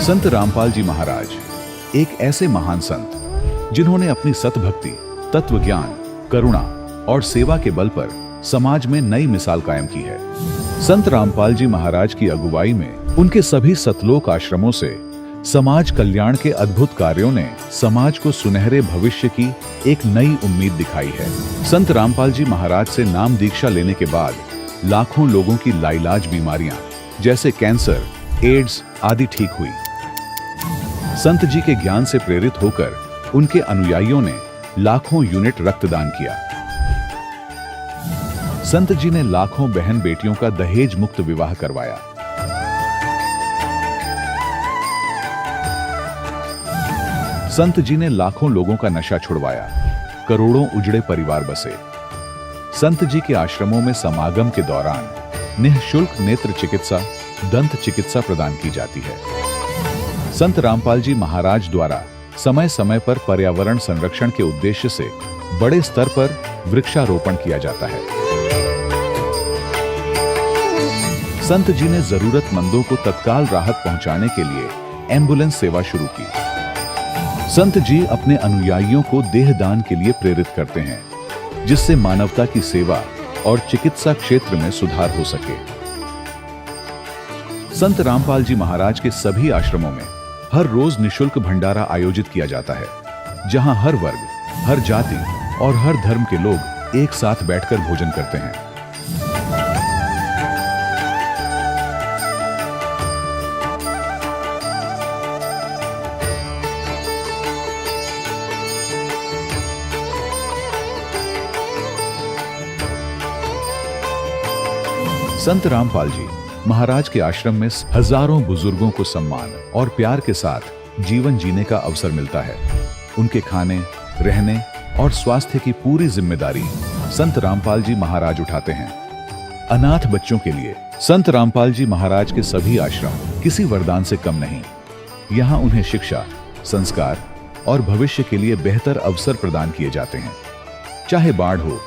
संत रामपाल जी महाराज एक ऐसे महान संत जिन्होंने अपनी सतभक्ति, तत्व ज्ञान, करुणा और सेवा के बल पर समाज में नई मिसाल कायम की है। संत रामपाल जी महाराज की अगुवाई में उनके सभी सतलोक आश्रमों से समाज कल्याण के अद्भुत कार्यों ने समाज को सुनहरे भविष्य की एक नई उम्मीद दिखाई है। संत रामपाल जी महाराज से नाम दीक्षा लेने के बाद लाखों लोगों की लाइलाज बीमारियां जैसे कैंसर, एड्स आदि ठीक हुई। संत जी के ज्ञान से प्रेरित होकर उनके अनुयायियों ने लाखों यूनिट रक्तदान किया। संत जी ने लाखों बहन बेटियों का दहेज मुक्त विवाह करवाया। संत जी ने लाखों लोगों का नशा छुड़वाया, करोड़ों उजड़े परिवार बसे। संत जी के आश्रमों में समागम के दौरान निःशुल्क नेत्र चिकित्सा, दंत चिकित्सा प्रदान की जाती है। संत रामपाल जी महाराज द्वारा समय समय पर पर्यावरण संरक्षण के उद्देश्य से बड़े स्तर पर वृक्षारोपण किया जाता है। संत जी ने जरूरतमंदों को तत्काल राहत पहुंचाने के लिए एम्बुलेंस सेवा शुरू की। संत जी अपने अनुयायियों को देहदान के लिए प्रेरित करते हैं, जिससे मानवता की सेवा और चिकित्सा क्षेत्र में सुधार हो सके। संत रामपाल जी महाराज के सभी आश्रमों में हर रोज निःशुल्क भंडारा आयोजित किया जाता है, जहां हर वर्ग, हर जाति और हर धर्म के लोग एक साथ बैठकर भोजन करते हैं। संत रामपाल जी महाराज के आश्रम में हजारों बुजुर्गों को सम्मान और प्यार के साथ जीवन जीने का अवसर मिलता है। उनके खाने, रहने और स्वास्थ्य की पूरी जिम्मेदारी संत रामपाल जी महाराज उठाते हैं। अनाथ बच्चों के लिए संत रामपाल जी महाराज के सभी आश्रम किसी वरदान से कम नहीं। यहाँ उन्हें शिक्षा, संस्कार और भविष्य के लिए बेहतर अवसर प्रदान किए जाते हैं। चाहे बाढ़ हो,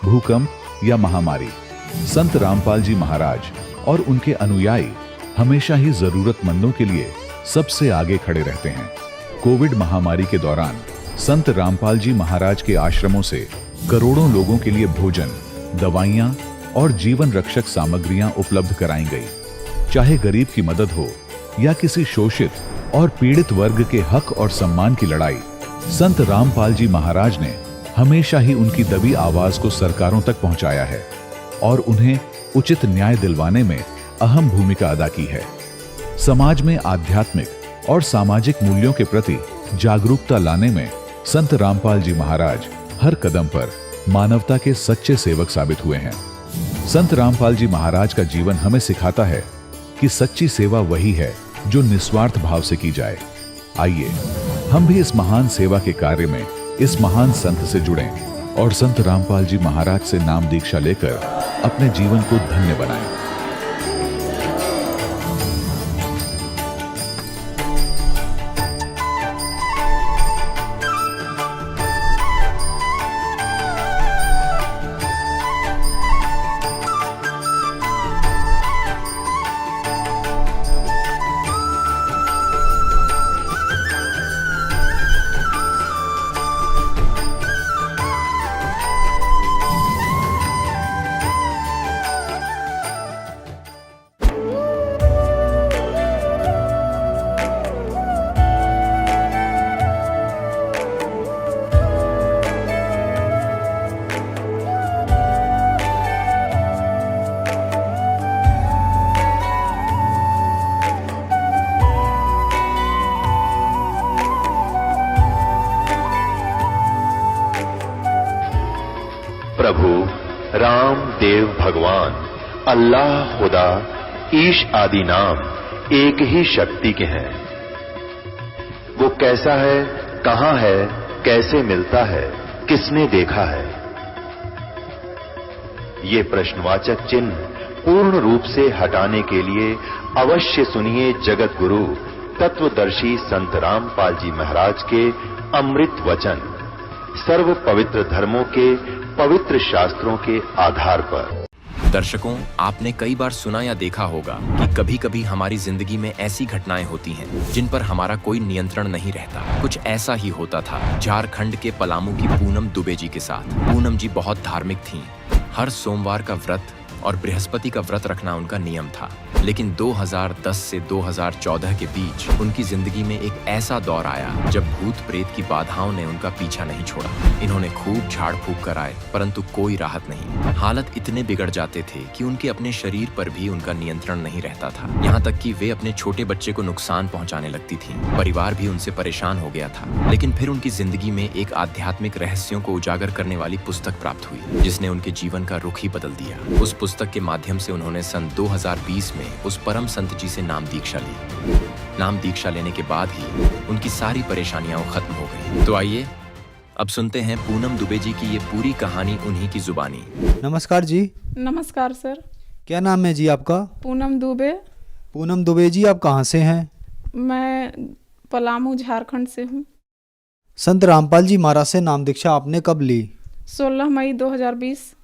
भूकंप या महामारी, संत रामपाल जी महाराज और उनके अनुयायी हमेशा ही जरूरतमंदों के लिए सबसे आगे खड़े रहते हैं। कोविड महामारी के दौरान संत रामपाल जी महाराज के आश्रमों से करोड़ों लोगों के लिए भोजन, दवाइयां और जीवन रक्षक सामग्रियां उपलब्ध कराई गई। चाहे गरीब की मदद हो या किसी शोषित और पीड़ित वर्ग के हक और सम्मान की लड़ाई, संत रामपाल जी महाराज ने हमेशा ही उनकी दबी आवाज को सरकारों तक पहुंचाया है और उन्हें उचित न्याय दिलवाने में अहम भूमिका अदा की है। समाज में आध्यात्मिक और सामाजिक मूल्यों के प्रति जागरूकता लाने में संत रामपाल जी महाराज हर कदम पर मानवता के सच्चे सेवक साबित हुए हैं। संत रामपाल जी महाराज का जीवन हमें सिखाता है कि सच्ची सेवा वही है जो निस्वार्थ भाव से की जाए। आइए हम भी इस महान सेवा के कार्य में इस महान संत से जुड़ें और संत रामपाल जी महाराज से नाम दीक्षा लेकर अपने जीवन को धन्य बनाएं। प्रभु राम देव भगवान अल्लाह खुदा ईश आदि नाम एक ही शक्ति के हैं। वो कैसा है, कहां है, कैसे मिलता है, किसने देखा है? ये प्रश्नवाचक चिन्ह पूर्ण रूप से हटाने के लिए अवश्य सुनिए जगत गुरु तत्वदर्शी संत रामपाल जी महाराज के अमृत वचन, सर्व पवित्र धर्मों के पवित्र शास्त्रों के आधार पर। दर्शकों, आपने कई बार सुना या देखा होगा कि कभी-कभी हमारी जिंदगी में ऐसी घटनाएं होती हैं जिन पर हमारा कोई नियंत्रण नहीं रहता। कुछ ऐसा ही होता था झारखंड के पलामू की पूनम दुबे जी के साथ। पूनम जी बहुत धार्मिक थीं। हर सोमवार का व्रत और बृहस्पति का व्रत रखना उनका नियम था। लेकिन 2010 से 2014 के बीच उनकी जिंदगी में एक ऐसा दौर आया जब भूत प्रेत की बाधाओं ने उनका पीछा नहीं छोड़ा। इन्होंने खूब झाड़ फूक कराए परंतु कोई राहत नहीं। हालत इतने बिगड़ जाते थे कि उनके अपने शरीर पर भी उनका नियंत्रण नहीं रहता था। यहाँ तक कि वे अपने छोटे बच्चे को नुकसान पहुँचाने लगती थी। परिवार भी उनसे परेशान हो गया था। लेकिन फिर उनकी जिंदगी में एक आध्यात्मिक रहस्यों को उजागर करने वाली पुस्तक प्राप्त हुई जिसने उनके जीवन का रुख ही बदल दिया। उस पुस्तक के माध्यम से उन्होंने सन 2020 में उस परम संत जी से नाम दीक्षा ली। नाम दीक्षा लेने के बाद ही उनकी सारी परेशानियां खत्म हो गई। तो आइए अब सुनते हैं पूनम दुबे जी की ये पूरी कहानी उन्हीं की जुबानी। नमस्कार जी। नमस्कार सर। क्या नाम है जी आपका? पूनम दुबे। पूनम दुबे जी, आप कहाँ से हैं? मैं पलामू झारखंड से हूँ। संत रामपाल जी महाराज से नाम दीक्षा आपने कब ली? 16 मई 2020।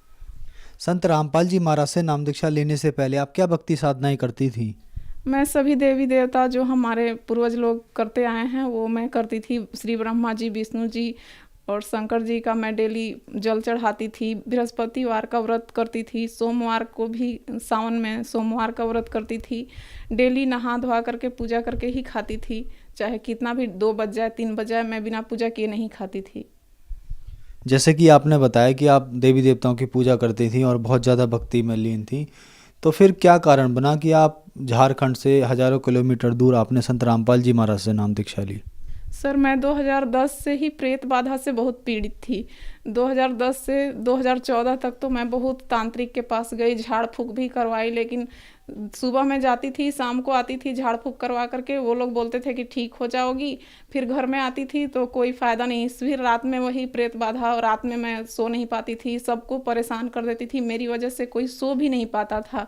संत रामपाल जी महाराज से नाम दीक्षा लेने से पहले आप क्या भक्ति साधनाएं करती थी? मैं सभी देवी देवता जो हमारे पूर्वज लोग करते आए हैं वो मैं करती थी। श्री ब्रह्मा जी, विष्णु जी और शंकर जी का मैं डेली जल चढ़ाती थी। बृहस्पतिवार का व्रत करती थी। सोमवार को भी सावन में सोमवार का व्रत करती थी। डेली नहा धोआ करके पूजा करके ही खाती थी। चाहे कितना भी 2 बज जाए 3 बज जाए, मैं बिना पूजा किए नहीं खाती थी। जैसे कि आपने बताया कि आप देवी देवताओं की पूजा करती थी और बहुत ज़्यादा भक्ति में लीन थी, तो फिर क्या कारण बना कि आप झारखंड से हजारों किलोमीटर दूर आपने संत रामपाल जी महाराज से नाम दीक्षा ली? सर, मैं 2010 से ही प्रेत बाधा से बहुत पीड़ित थी। 2010 से 2014 तक तो मैं बहुत तांत्रिक के पास गई, झाड़ फूक भी करवाई। लेकिन सुबह में जाती थी, शाम को आती थी, झाड़ फूक करवा करके वो लोग बोलते थे कि ठीक हो जाओगी। फिर घर में आती थी तो कोई फ़ायदा नहीं। फिर रात में वही प्रेत बाधा, और रात में मैं सो नहीं पाती थी, सबको परेशान कर देती थी। मेरी वजह से कोई सो भी नहीं पाता था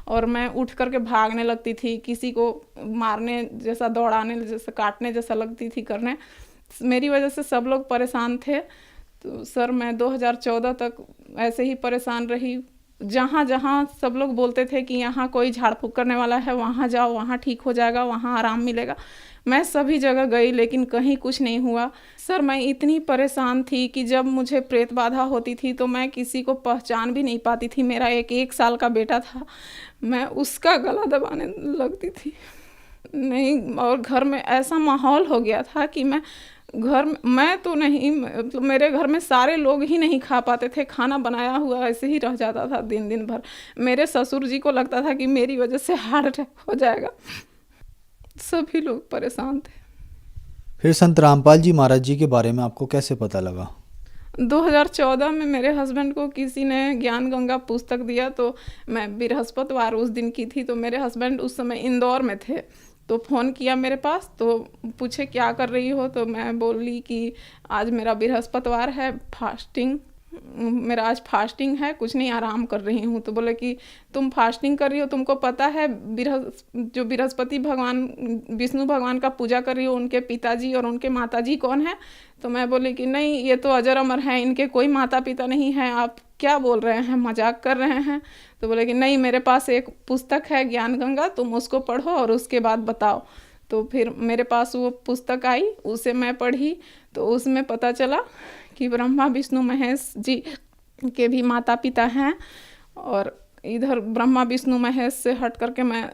और मैं उठ करके भागने लगती थी, किसी को मारने जैसा, दौड़ाने जैसा, काटने जैसा लगती थी करने। मेरी वजह से सब लोग परेशान थे। तो सर, मैं 2014 तक ऐसे ही परेशान रही। जहाँ जहाँ सब लोग बोलते थे कि यहाँ कोई झाड़ फूक करने वाला है, वहाँ जाओ, वहाँ ठीक हो जाएगा, वहाँ आराम मिलेगा। मैं सभी जगह गई लेकिन कहीं कुछ नहीं हुआ। सर, मैं इतनी परेशान थी कि जब मुझे प्रेत बाधा होती थी तो मैं किसी को पहचान भी नहीं पाती थी। मेरा एक साल का बेटा था, मैं उसका गला दबाने लगती थी नहीं। और घर में ऐसा माहौल हो गया था कि मैं तो नहीं, मतलब मेरे घर में सारे लोग ही नहीं खा पाते थे। खाना बनाया हुआ ऐसे ही रह जाता था दिन भर। मेरे ससुर जी को लगता था कि मेरी वजह से हार्ट अटैक हो जाएगा। सभी लोग परेशान थे। फिर संत रामपाल जी महाराज जी के बारे में आपको कैसे पता लगा? 2014 में मेरे हस्बैंड को किसी ने ज्ञान गंगा पुस्तक दिया, तो मैं बृहस्पतिवार उस दिन की थी। तो मेरे हस्बैंड उस समय इंदौर में थे, तो फ़ोन किया मेरे पास, तो पूछे क्या कर रही हो। तो मैं बोली कि आज मेरा बृहस्पतिवार है, मेरा आज फास्टिंग है, कुछ नहीं, आराम कर रही हूँ। तो बोले कि तुम फास्टिंग कर रही हो, तुमको पता है जो बृहस्पति भगवान, विष्णु भगवान का पूजा कर रही हो, उनके पिताजी और उनके माताजी कौन है? तो मैं बोली कि नहीं, ये तो अजर अमर हैं, इनके कोई माता पिता नहीं हैं, आप क्या बोल रहे हैं, मजाक कर रहे हैं? तो बोले कि नहीं, मेरे पास एक पुस्तक है ज्ञान गंगा, तुम उसको पढ़ो और उसके बाद बताओ। तो फिर मेरे पास वो पुस्तक आई, उसे मैं पढ़ी। तो उसमें पता चला कि ब्रह्मा विष्णु महेश जी के भी माता पिता हैं। और इधर ब्रह्मा विष्णु महेश से हट करके मैं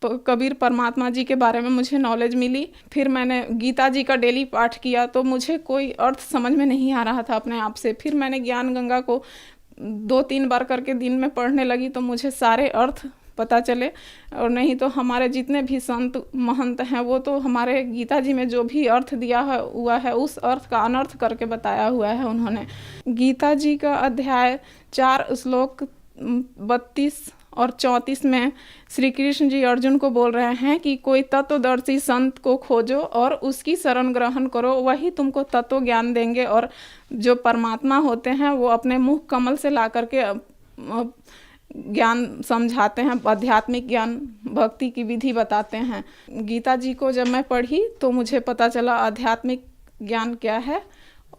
कबीर परमात्मा जी के बारे में मुझे नॉलेज मिली। फिर मैंने गीता जी का डेली पाठ किया, तो मुझे कोई अर्थ समझ में नहीं आ रहा था अपने आप से। फिर मैंने ज्ञान गंगा को 2-3 बार करके दिन में पढ़ने लगी, तो मुझे सारे अर्थ पता चले। और नहीं तो हमारे जितने भी संत महंत हैं वो तो हमारे गीता जी में जो भी अर्थ दिया हुआ है उस अर्थ का अनर्थ करके बताया हुआ है उन्होंने। गीता जी का अध्याय 4 श्लोक 32 और 34 में श्री कृष्ण जी अर्जुन को बोल रहे हैं कि कोई तत्वदर्शी संत को खोजो और उसकी शरण ग्रहण करो, वही तुमको तत्व ज्ञान देंगे। और जो परमात्मा होते हैं वो अपने मुख कमल से ला करके ज्ञान समझाते हैं, आध्यात्मिक ज्ञान, भक्ति की विधि बताते हैं। गीता जी को जब मैं पढ़ी तो मुझे पता चला आध्यात्मिक ज्ञान क्या है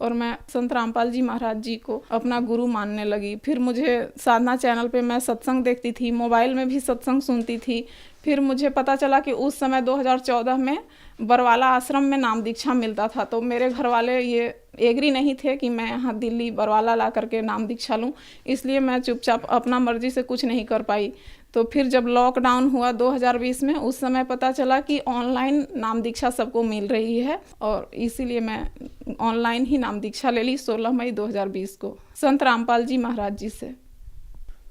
और मैं संत रामपाल जी महाराज जी को अपना गुरु मानने लगी। फिर मुझे साधना चैनल पे मैं सत्संग देखती थी, मोबाइल में भी सत्संग सुनती थी। फिर मुझे पता चला कि उस समय 2014 में बरवाला आश्रम में नाम दीक्षा मिलता था। तो मेरे घर वाले ये एग्री नहीं थे कि मैं यहाँ दिल्ली बरवाला ला करके नाम दीक्षा लूँ, इसलिए मैं चुपचाप अपना मर्जी से कुछ नहीं कर पाई। तो फिर जब लॉकडाउन हुआ 2020 में, उस समय पता चला कि ऑनलाइन नाम दीक्षा सबको मिल रही है, और इसीलिए मैं ऑनलाइन ही नाम दीक्षा ले ली 16 मई 2020 को संत रामपाल जी महाराज जी से।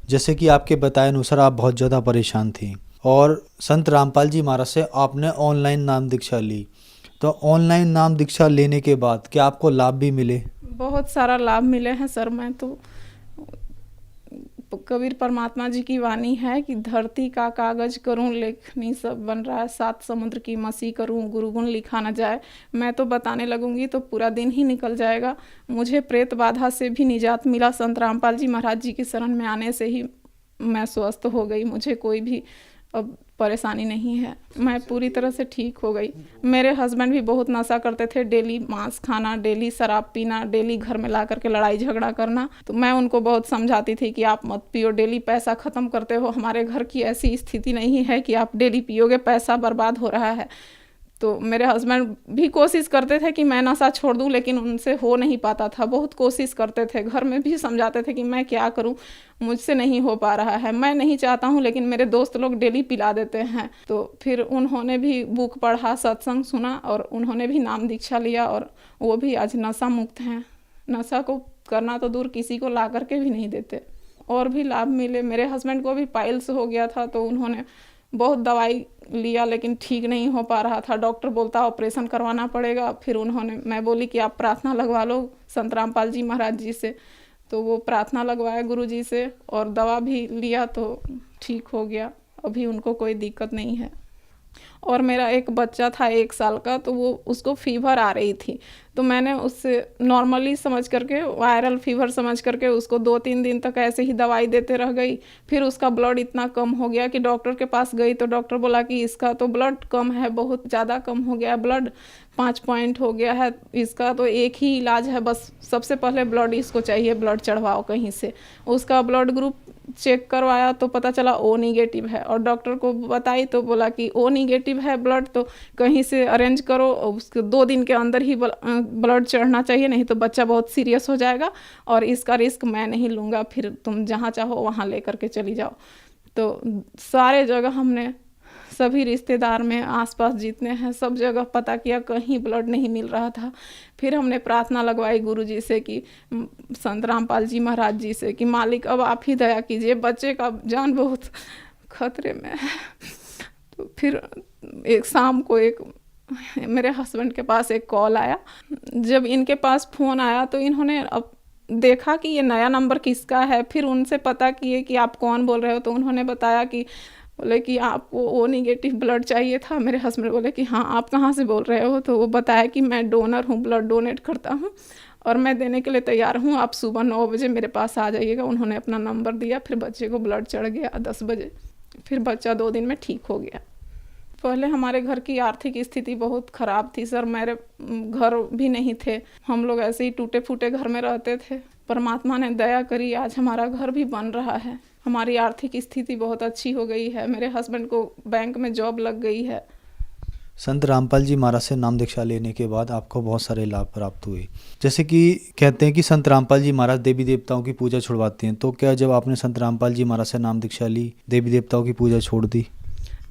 जैसे कि आपके बताए अनुसार आप बहुत ज़्यादा परेशान थी और संत रामपाल जी महाराज से आपने ऑनलाइन नाम दीक्षा ली। तो ऑनलाइन नाम दीक्षा लेने के बाद क्या आपको लाभ भी मिले? बहुत सारा लाभ मिले हैं सर। मैं तो कबीर परमात्मा जी की वाणी है कि धरती का कागज करूं लेखनी सब बन रहा है, 7 समुद्र की मसी करूं गुरु गुण लिखा न जाए। मैं तो बताने लगूंगी तो पूरा दिन ही निकल जाएगा। मुझे प्रेत बाधा से भी निजात मिला, संत रामपाल जी महाराज जी की शरण में आने से ही मैं स्वस्थ हो गई। मुझे कोई भी अब परेशानी नहीं है, मैं पूरी तरह से ठीक हो गई। मेरे हस्बैंड भी बहुत नशा करते थे, डेली मांस खाना, डेली शराब पीना, डेली घर में ला करके लड़ाई झगड़ा करना। तो मैं उनको बहुत समझाती थी कि आप मत पियो, डेली पैसा ख़त्म करते हो, हमारे घर की ऐसी स्थिति नहीं है कि आप डेली पियोगे, पैसा बर्बाद हो रहा है। तो मेरे हस्बैंड भी कोशिश करते थे कि मैं नशा छोड़ दूं, लेकिन उनसे हो नहीं पाता था। बहुत कोशिश करते थे, घर में भी समझाते थे कि मैं क्या करूं, मुझसे नहीं हो पा रहा है, मैं नहीं चाहता हूं, लेकिन मेरे दोस्त लोग डेली पिला देते हैं। तो फिर उन्होंने भी बुक पढ़ा, सत्संग सुना और उन्होंने भी नाम दीक्षा लिया और वो भी आज नशा मुक्त हैं। नशा को करना तो दूर, किसी को ला करके भी नहीं देते। और भी लाभ मिले। मेरे हस्बैंड को भी पाइल्स हो गया था, तो उन्होंने बहुत दवाई लिया लेकिन ठीक नहीं हो पा रहा था। डॉक्टर बोलता ऑपरेशन करवाना पड़ेगा। फिर मैं बोली कि आप प्रार्थना लगवा लो संत रामपाल जी महाराज जी से। तो वो प्रार्थना लगवाया गुरु जी से और दवा भी लिया तो ठीक हो गया। अभी उनको कोई दिक्कत नहीं है। और मेरा एक बच्चा था 1 साल का, तो उसको फीवर आ रही थी। तो मैंने उससे नॉर्मली समझ करके, वायरल फीवर समझ करके उसको 2-3 दिन तक ऐसे ही दवाई देते रह गई। फिर उसका ब्लड इतना कम हो गया कि डॉक्टर के पास गई तो डॉक्टर बोला कि इसका तो ब्लड कम है, बहुत ज़्यादा कम हो गया, ब्लड 5 पॉइंट हो गया है, इसका तो एक ही इलाज है, बस सबसे पहले ब्लड इसको चाहिए, ब्लड चढ़वाओ कहीं से। उसका ब्लड ग्रुप चेक करवाया तो पता चला O निगेटिव है, और डॉक्टर को बताई तो बोला कि O निगेटिव है ब्लड, तो कहीं से अरेंज करो, उसके 2 दिन के अंदर ही ब्लड चढ़ना चाहिए, नहीं तो बच्चा बहुत सीरियस हो जाएगा और इसका रिस्क मैं नहीं लूँगा, फिर तुम जहाँ चाहो वहाँ ले करके चली जाओ। तो सारे जगह हमने, सभी रिश्तेदार में आसपास जितने हैं सब जगह पता किया, कहीं ब्लड नहीं मिल रहा था। फिर हमने प्रार्थना लगवाई गुरु जी से कि संत रामपाल जी महाराज जी से कि मालिक अब आप ही दया कीजिए, बच्चे का जान बहुत खतरे में है। तो फिर एक शाम को मेरे हस्बैंड के पास एक कॉल आया। जब इनके पास फ़ोन आया तो इन्होंने अब देखा कि ये नया नंबर किसका है। फिर उनसे पता किए कि आप कौन बोल रहे हो, तो उन्होंने बताया कि बोले कि आपको O निगेटिव ब्लड चाहिए था। मेरे हस्बैंड बोले कि हाँ, आप कहाँ से बोल रहे हो? तो वो बताया कि मैं डोनर हूँ, ब्लड डोनेट करता हूँ और मैं देने के लिए तैयार हूँ, आप सुबह 9 बजे मेरे पास आ जाइएगा। उन्होंने अपना नंबर दिया, फिर बच्चे को ब्लड चढ़ गया 10 बजे। फिर बच्चा 2 दिन में ठीक हो गया। पहले हमारे घर की आर्थिक स्थिति बहुत ख़राब थी सर, मेरे घर भी नहीं थे, हम लोग ऐसे ही टूटे फूटे घर में रहते थे। परमात्मा ने दया करी, आज हमारा घर भी बन रहा है, हमारी आर्थिक स्थिति बहुत अच्छी हो गई है, मेरे हस्बैंड को बैंक में जॉब लग गई है। संत रामपाल जी महाराज से नाम दीक्षा लेने के बाद आपको बहुत सारे लाभ प्राप्त हुए। जैसे कि कहते हैं कि संत रामपाल जी महाराज देवी देवताओं की पूजा छुड़वाते हैं, तो क्या जब आपने संत रामपाल जी महाराज से नाम दीक्षा ली, देवी देवताओं की पूजा छोड़ दी?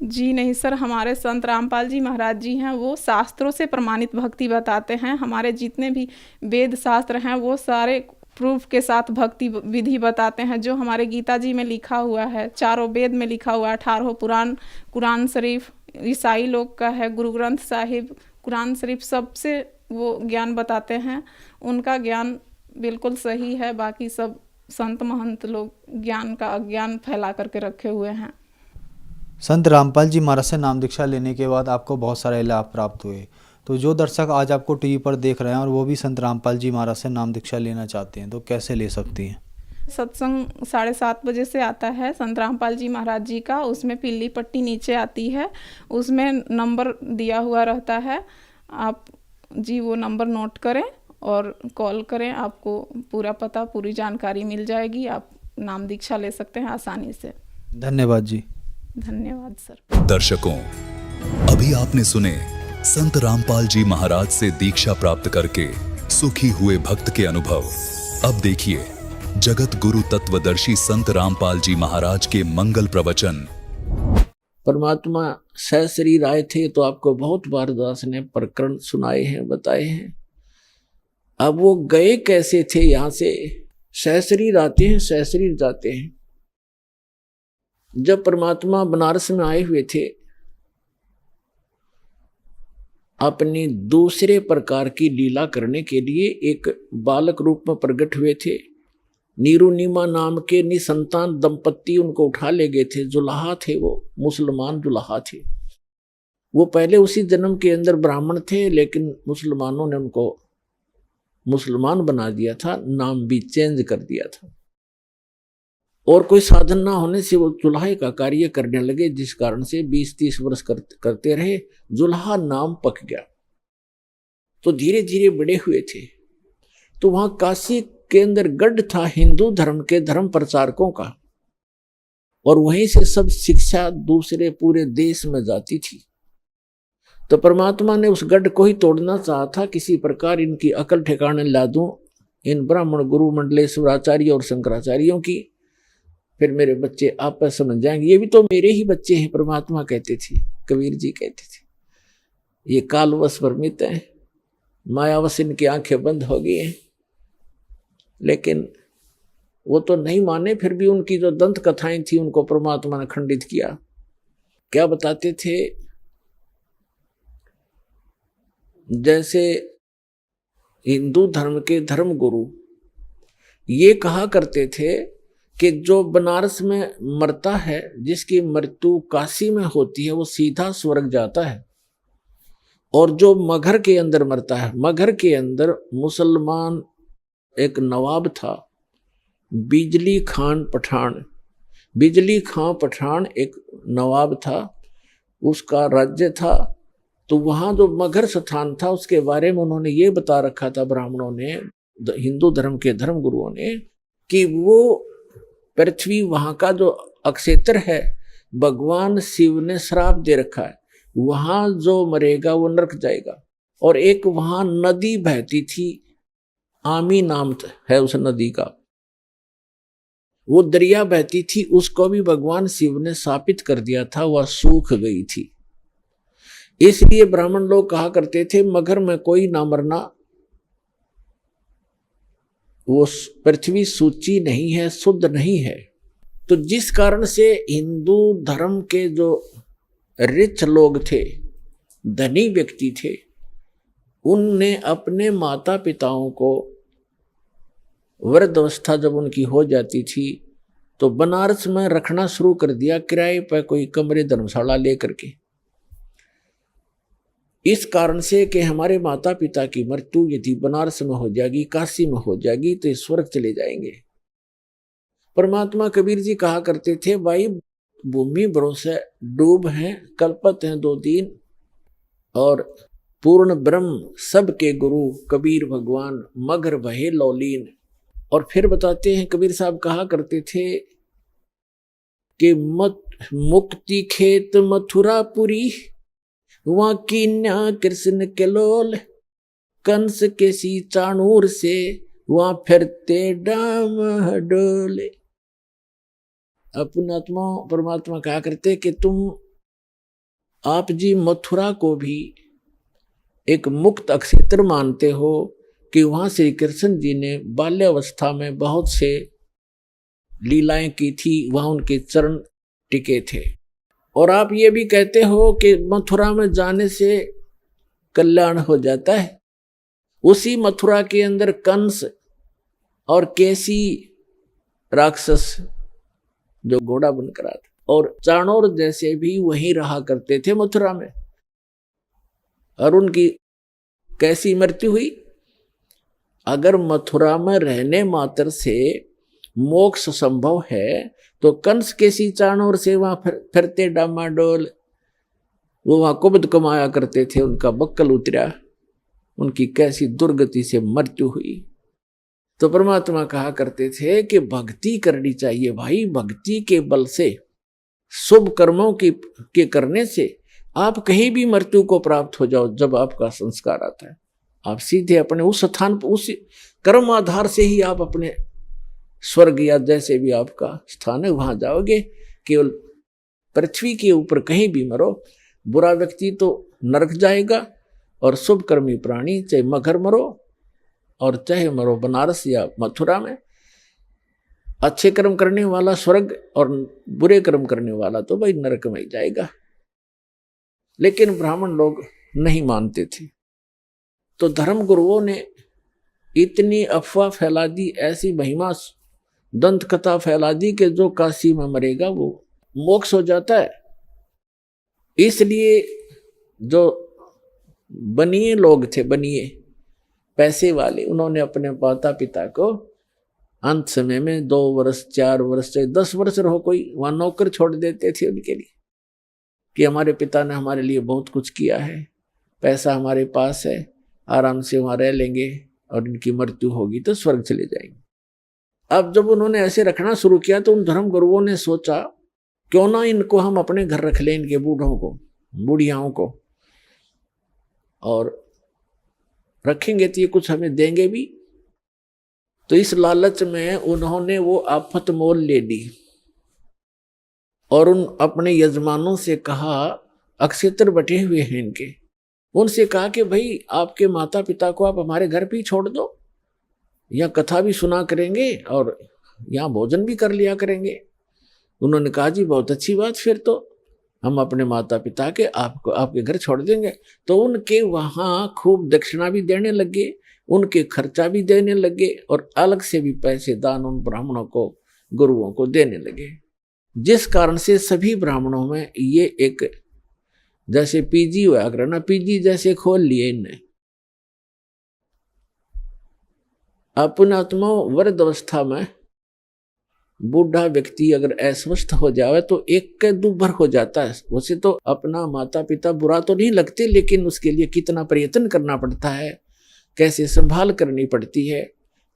जी नहीं सर, हमारे संत रामपाल जी महाराज जी हैं, वो शास्त्रों से प्रमाणित भक्ति बताते हैं। हमारे जितने भी वेद शास्त्र हैं वो सारे प्रूफ के साथ भक्ति विधि बताते हैं, जो हमारे गीता जी में लिखा हुआ है, 4 वेद में लिखा हुआ है, 18 पुराण, कुरान शरीफ, ईसाई लोग का है, गुरु ग्रंथ साहिब, कुरान शरीफ, सबसे वो ज्ञान बताते हैं। उनका ज्ञान बिल्कुल सही है, बाकी सब संत महंत लोग ज्ञान का अज्ञान फैला करके रखे हुए हैं। संत रामपाल जी महाराज से नाम दीक्षा लेने के बाद आपको बहुत सारे लाभ प्राप्त हुए। तो जो दर्शक आज आपको टीवी पर देख रहे हैं और वो भी संत रामपाल जी महाराज से नाम दीक्षा लेना चाहते हैं, तो कैसे ले सकती हैं? सत्संग 7:30 बजे से आता है संत रामपाल जी महाराज जी का, उसमें पीली पट्टी नीचे आती है, उसमें नंबर दिया हुआ रहता है, आप जी वो नंबर नोट करें और कॉल करें, आपको पूरा पता पूरी जानकारी मिल जाएगी। आप नाम दीक्षा ले सकते हैं आसानी से। धन्यवाद जी। धन्यवाद सर। दर्शकों, अभी आपने सुने संत रामपाल जी महाराज से दीक्षा प्राप्त करके सुखी हुए भक्त के अनुभव। अब देखिए जगत गुरु तत्वदर्शी संत रामपाल जी महाराज के मंगल प्रवचन। परमात्मा सहशरीर आए थे तो आपको बहुत बार दास ने प्रकरण सुनाए हैं, बताए हैं। अब वो गए कैसे थे यहां से? सहशरीर आते हैं, सहशरीर जाते हैं। जब परमात्मा बनारस में आए हुए थे, अपनी दूसरे प्रकार की लीला करने के लिए एक बालक रूप में प्रकट हुए थे। नीरू नीमा नाम के निसंतान दंपत्ति उनको उठा ले गए थे। जुलाहा थे, वो मुसलमान जुलाहा थे। वो पहले उसी जन्म के अंदर ब्राह्मण थे, लेकिन मुसलमानों ने उनको मुसलमान बना दिया था, नाम भी चेंज कर दिया था। और कोई साधन ना होने से वो जुल्हा का कार्य करने लगे, जिस कारण से 20-30 वर्ष करते रहे। जुल्हा नाम पक गया तो धीरे धीरे बड़े हुए थे। तो वहां काशी के अंदर गढ़ था हिंदू धर्म के धर्म प्रचारकों का, और वहीं से सब शिक्षा दूसरे पूरे देश में जाती थी। तो परमात्मा ने उस गढ़ को ही तोड़ना चाहा था। किसी प्रकार इनकी अकल ठिकाने ला दूं, इन ब्राह्मण गुरु मंडलेश्वराचार्य और शंकराचार्यों की, फिर मेरे बच्चे आपस समझ जाएंगे। ये भी तो मेरे ही बच्चे हैं, परमात्मा कहते थे, कबीर जी कहते थे। ये कालवश भ्रमित हैं, मायावश इनकी आंखें बंद हो गई हैं। लेकिन वो तो नहीं माने। फिर भी उनकी जो दंत कथाएं थी उनको परमात्मा ने खंडित किया। क्या बताते थे? जैसे हिंदू धर्म के धर्म गुरु ये कहा करते थे कि जो बनारस में मरता है, जिसकी मृत्यु काशी में होती है, वो सीधा स्वर्ग जाता है। और जो मगहर के अंदर मरता है, मगहर के अंदर मुसलमान एक नवाब था, बिजली खान पठान। बिजली खां पठान एक नवाब था, उसका राज्य था। तो वहां जो मगहर स्थान था उसके बारे में उन्होंने ये बता रखा था, ब्राह्मणों ने, हिंदू धर्म के धर्म गुरुओं ने, कि वो पृथ्वी वहां का जो अक्षेत्र है, भगवान शिव ने श्राप दे रखा है, वहां जो मरेगा वो नरक जाएगा। और एक वहां नदी बहती थी, आमी नाम है उस नदी का, वो दरिया बहती थी, उसको भी भगवान शिव ने शापित कर दिया था, वह सूख गई थी। इसलिए ब्राह्मण लोग कहा करते थे मगहर में कोई ना मरना, वो पृथ्वी सूची नहीं है, शुद्ध नहीं है। तो जिस कारण से हिंदू धर्म के जो रिच लोग थे, धनी व्यक्ति थे, उनने अपने माता पिताओं को वृद्धावस्था जब उनकी हो जाती थी तो बनारस में रखना शुरू कर दिया, किराए पर कोई कमरे धर्मशाला लेकर के। इस कारण से कि हमारे माता पिता की मृत्यु यदि बनारस में हो जाएगी, काशी में हो जाएगी, तो स्वर्ग चले जाएंगे। परमात्मा कबीर जी कहा करते थे, भाई भूमि भरोसे डूब हैं, कल्पत हैं 2 दिन, और पूर्ण ब्रह्म सबके गुरु कबीर भगवान मगर भये लौलीन। और फिर बताते हैं, कबीर साहब कहा करते थे कि मुक्ति खेत मथुरापुरी, वहां कीन्या कृष्ण के लोल, कंस के सी चाणूर से वहां फिरते डाम डोले। अपनात्मा परमात्मा कहा करते कि तुम आप जी मथुरा को भी एक मुक्त अक्षेत्र मानते हो, कि वहां श्री कृष्ण जी ने बाल्यावस्था में बहुत से लीलाएं की थी, वहां उनके चरण टिके थे। और आप ये भी कहते हो कि मथुरा में जाने से कल्याण हो जाता है। उसी मथुरा के अंदर कंस और केसी राक्षस जो घोड़ा बनकर आता, और चाणोर जैसे भी वहीं रहा करते थे मथुरा में। और उनकी कैसी मृत्यु हुई? अगर मथुरा में रहने मात्र से मोक्ष संभव है, तो कंस के सी चाणोर से वहां फिरते डामाडोल, वो वहां कुबद कमाया करते थे, उनका बक्कल उतरा, उनकी कैसी दुर्गति से मृत्यु हुई। तो परमात्मा कहा करते थे कि भक्ति करनी चाहिए भाई, भक्ति के बल से, शुभ कर्मों के करने से आप कहीं भी मृत्यु को प्राप्त हो जाओ। जब आपका संस्कार आता है, आप सीधे अपने उस स्थान पर, उस कर्म आधार से ही आप अपने स्वर्ग या जैसे भी आपका स्थान है वहां जाओगे। केवल पृथ्वी के ऊपर कहीं भी मरो, बुरा व्यक्ति तो नरक जाएगा, और शुभ कर्मी प्राणी चाहे मगर मरो और चाहे मरो बनारस या मथुरा में, अच्छे कर्म करने वाला स्वर्ग और बुरे कर्म करने वाला तो भाई नरक में ही जाएगा। लेकिन ब्राह्मण लोग नहीं मानते थे, तो धर्म गुरुओं ने इतनी अफवाह फैला दी, ऐसी महिमा दंत कथा फैला दी कि जो काशी में मरेगा वो मोक्ष हो जाता है। इसलिए जो बनिए लोग थे, बनिए पैसे वाले, उन्होंने अपने माता पिता को अंत समय में 2 वर्ष 4 वर्ष चाहे 10 वर्ष रहो, कोई वहां नौकर छोड़ देते थे उनके लिए कि हमारे पिता ने हमारे लिए बहुत कुछ किया है, पैसा हमारे पास है, आराम से वहां रह लेंगे और इनकी मृत्यु होगी तो स्वर्ग चले जाएंगे। अब जब उन्होंने ऐसे रखना शुरू किया तो उन धर्म गुरुओं ने सोचा क्यों ना इनको हम अपने घर रख लें, इनके बूढ़ों को, बूढ़ियाओं को, और रखेंगे तो ये कुछ हमें देंगे भी। तो इस लालच में उन्होंने वो आफत मोल ले ली और उन अपने यजमानों से कहा, अक्षेत्र बटे हुए हैं इनके, उनसे कहा कि भाई आपके माता पिता को आप हमारे घर पे ही छोड़ दो, या कथा भी सुना करेंगे और यहाँ भोजन भी कर लिया करेंगे। उन्होंने कहा जी बहुत अच्छी बात, फिर तो हम अपने माता पिता के आपको आपके घर छोड़ देंगे। तो उनके वहाँ खूब दक्षिणा भी देने लगे, उनके खर्चा भी देने लगे और अलग से भी पैसे दान उन ब्राह्मणों को, गुरुओं को देने लगे। जिस कारण से सभी ब्राह्मणों में ये एक जैसे पीजी हुआ करना, पीजी जैसे खोल लिए इनने। अपनात्मा वृद्ध अवस्था में बूढ़ा व्यक्ति अगर अस्वस्थ हो जाए तो एक के दुर्भर हो जाता है। वैसे तो अपना माता पिता बुरा तो नहीं लगते, लेकिन उसके लिए कितना प्रयत्न करना पड़ता है, कैसे संभाल करनी पड़ती है,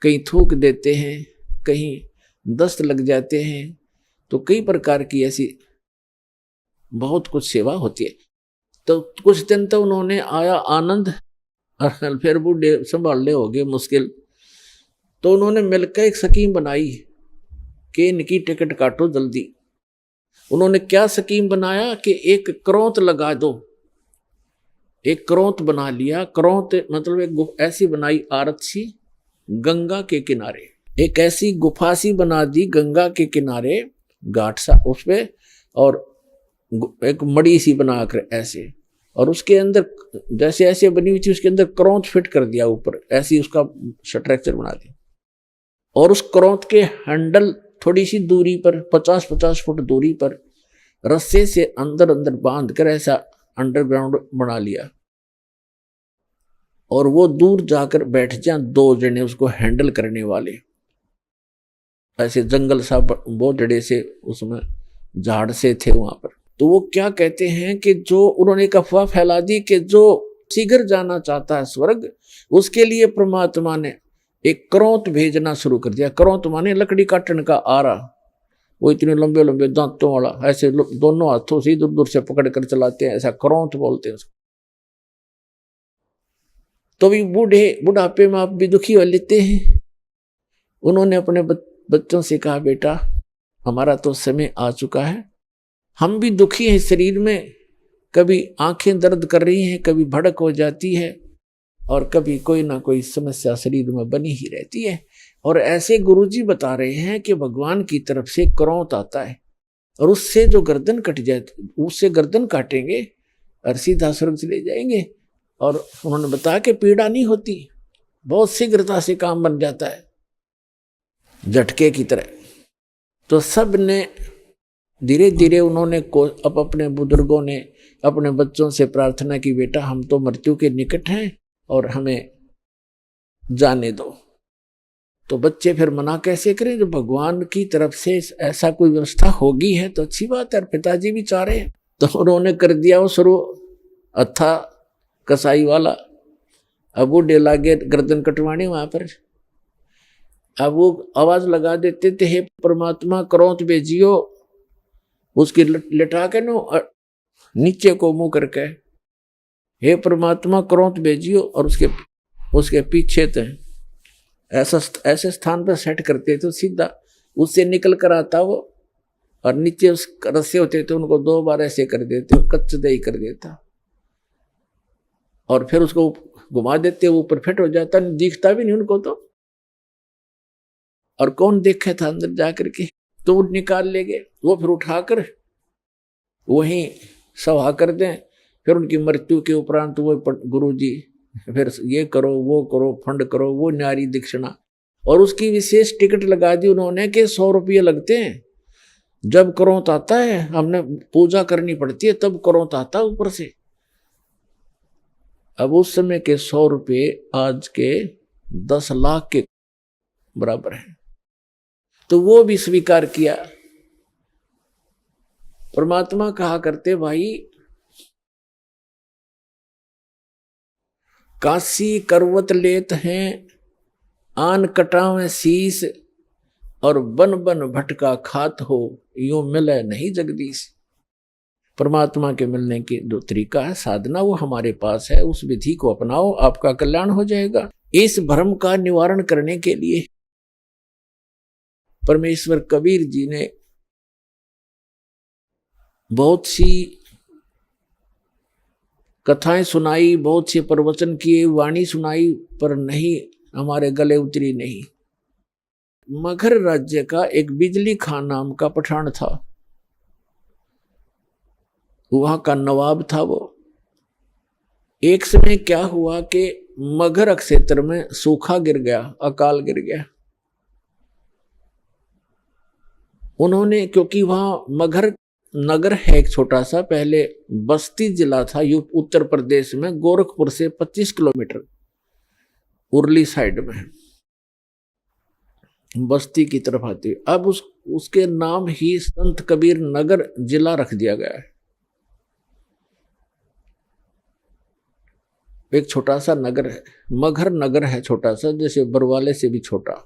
कहीं थूक देते हैं, कहीं दस्त लग जाते हैं, तो कई प्रकार की ऐसी बहुत कुछ सेवा होती है। तो कुछ दिन तो उन्होंने आया आनंद और फिर बूढ़े संभालने हो गए मुश्किल। तो उन्होंने मिलकर एक स्कीम बनाई कि इनकी टिकट काटो जल्दी। उन्होंने क्या स्कीम बनाया कि एक क्रोंत लगा दो, एक क्रोंत बना लिया। क्रोंत मतलब एक ऐसी बनाई आरत सी गंगा के किनारे, एक ऐसी गुफा सी बना दी गंगा के किनारे, घाट सा उस पे, और एक मड़ी सी बनाकर ऐसे, और उसके अंदर जैसे ऐसे बनी हुई थी उसके अंदर क्रोंत फिट कर दिया ऊपर, ऐसी उसका स्ट्रक्चर बना दिया। और उस क्रोंत के हैंडल थोड़ी सी दूरी पर 50-50 फुट दूरी पर रस्से से अंदर अंदर बांध कर ऐसा अंडरग्राउंड बना लिया, और वो दूर जाकर बैठ जाए 2 जने उसको हैंडल करने वाले। ऐसे जंगल सा बहुत जड़े से उसमें झाड़ से थे वहां पर। तो वो क्या कहते हैं कि जो उन्होंने एक अफवाह फैला दी कि जो शीघ्र जाना चाहता है स्वर्ग, उसके लिए परमात्मा ने एक क्रोंत भेजना शुरू कर दिया। क्रोंत माने लकड़ी काटने का आरा, वो इतने लंबे लंबे दांतों वाला, ऐसे दोनों हाथों से दूर दूर से पकड़ कर चलाते हैं, ऐसा क्रोंत बोलते हैं उसको। तो भी बुढ़ापे में आप भी दुखी हो लेते हैं। उन्होंने अपने बच्चों से कहा, बेटा हमारा तो समय आ चुका है, हम भी दुखी हैं शरीर में, कभी आंखें दर्द कर रही हैं, कभी भड़क हो जाती है, और कभी कोई ना कोई समस्या शरीर में बनी ही रहती है। और ऐसे गुरुजी बता रहे हैं कि भगवान की तरफ से क्रोंत आता है और उससे जो गर्दन कट जाए, उससे गर्दन काटेंगे और सीधा स्वर्ग चले जाएंगे। और उन्होंने बताया कि पीड़ा नहीं होती, बहुत शीघ्रता से काम बन जाता है झटके की तरह। तो सब ने धीरे धीरे उन्होंने अब अपने बुजुर्गों ने अपने बच्चों से प्रार्थना की, बेटा हम तो मृत्यु के निकट हैं और हमें जाने दो। तो बच्चे फिर मना कैसे करें, जब भगवान की तरफ से ऐसा कोई व्यवस्था होगी है तो अच्छी बात है। और पिताजी भी चाह रहे हैं, तो उन्होंने कर दिया वो शुरू अथा कसाई वाला। अब वो डेला गए गर्दन कटवाने वहां पर। अब वो आवाज लगा देते थे, हे परमात्मा क्रोध भेजियो, उसकी लिटा के नो नीचे को मुंह करके, हे परमात्मा क्रोध भेजियो, और उसके पीछे थे ऐसे स्थान पर सेट करते थे, सीधा उससे निकल कर आता वो, और नीचे उस रस्से होते थे उनको 2 बार ऐसे कर देते, कच्चे दही कर देता, और फिर उसको घुमा देते, वो ऊपर फिट हो जाता, दिखता भी नहीं उनको तो। और कौन देखे था अंदर जाकर के, तो वो निकाल ले गए, वो फिर उठाकर वहीं सभा कर दें। फिर उनकी मृत्यु के उपरांत वो गुरु जी फिर ये करो वो करो, फंड करो, वो न्यारी दक्षिणा, और उसकी विशेष टिकट लगा दी उन्होंने कि 100 रुपये लगते हैं, जब करोत आता है हमने पूजा करनी पड़ती है तब करोत आता है ऊपर से। अब उस समय के 100 रुपये आज के 10 लाख के बराबर है, तो वो भी स्वीकार किया। परमात्मा कहा करते, भाई काशी करवत लेत हैं, आन कटावें शीस, और बन बन भटका खात हो, यूं मिले नहीं जगदीश। परमात्मा के मिलने की जो तरीका है, साधना, वो हमारे पास है, उस विधि को अपनाओ, आपका कल्याण हो जाएगा। इस भ्रम का निवारण करने के लिए परमेश्वर कबीर जी ने बहुत सी कथाएं सुनाई, बहुत से प्रवचन किए, वाणी सुनाई, पर नहीं, हमारे गले उतरी नहीं। मगध राज्य का एक बिजली खान नाम का पठान था, वहां का नवाब था वो। एक समय क्या हुआ कि मगध क्षेत्र में सूखा गिर गया, अकाल गिर गया। उन्होंने, क्योंकि वहां मगध नगर है एक छोटा सा, पहले बस्ती जिला था उत्तर प्रदेश में, गोरखपुर से 25 किलोमीटर उरली साइड में बस्ती की तरफ आती है। अब उसके नाम ही संत कबीर नगर जिला रख दिया गया है। एक छोटा सा नगर है, मगहर नगर है छोटा सा, जैसे बरवाले से भी छोटा।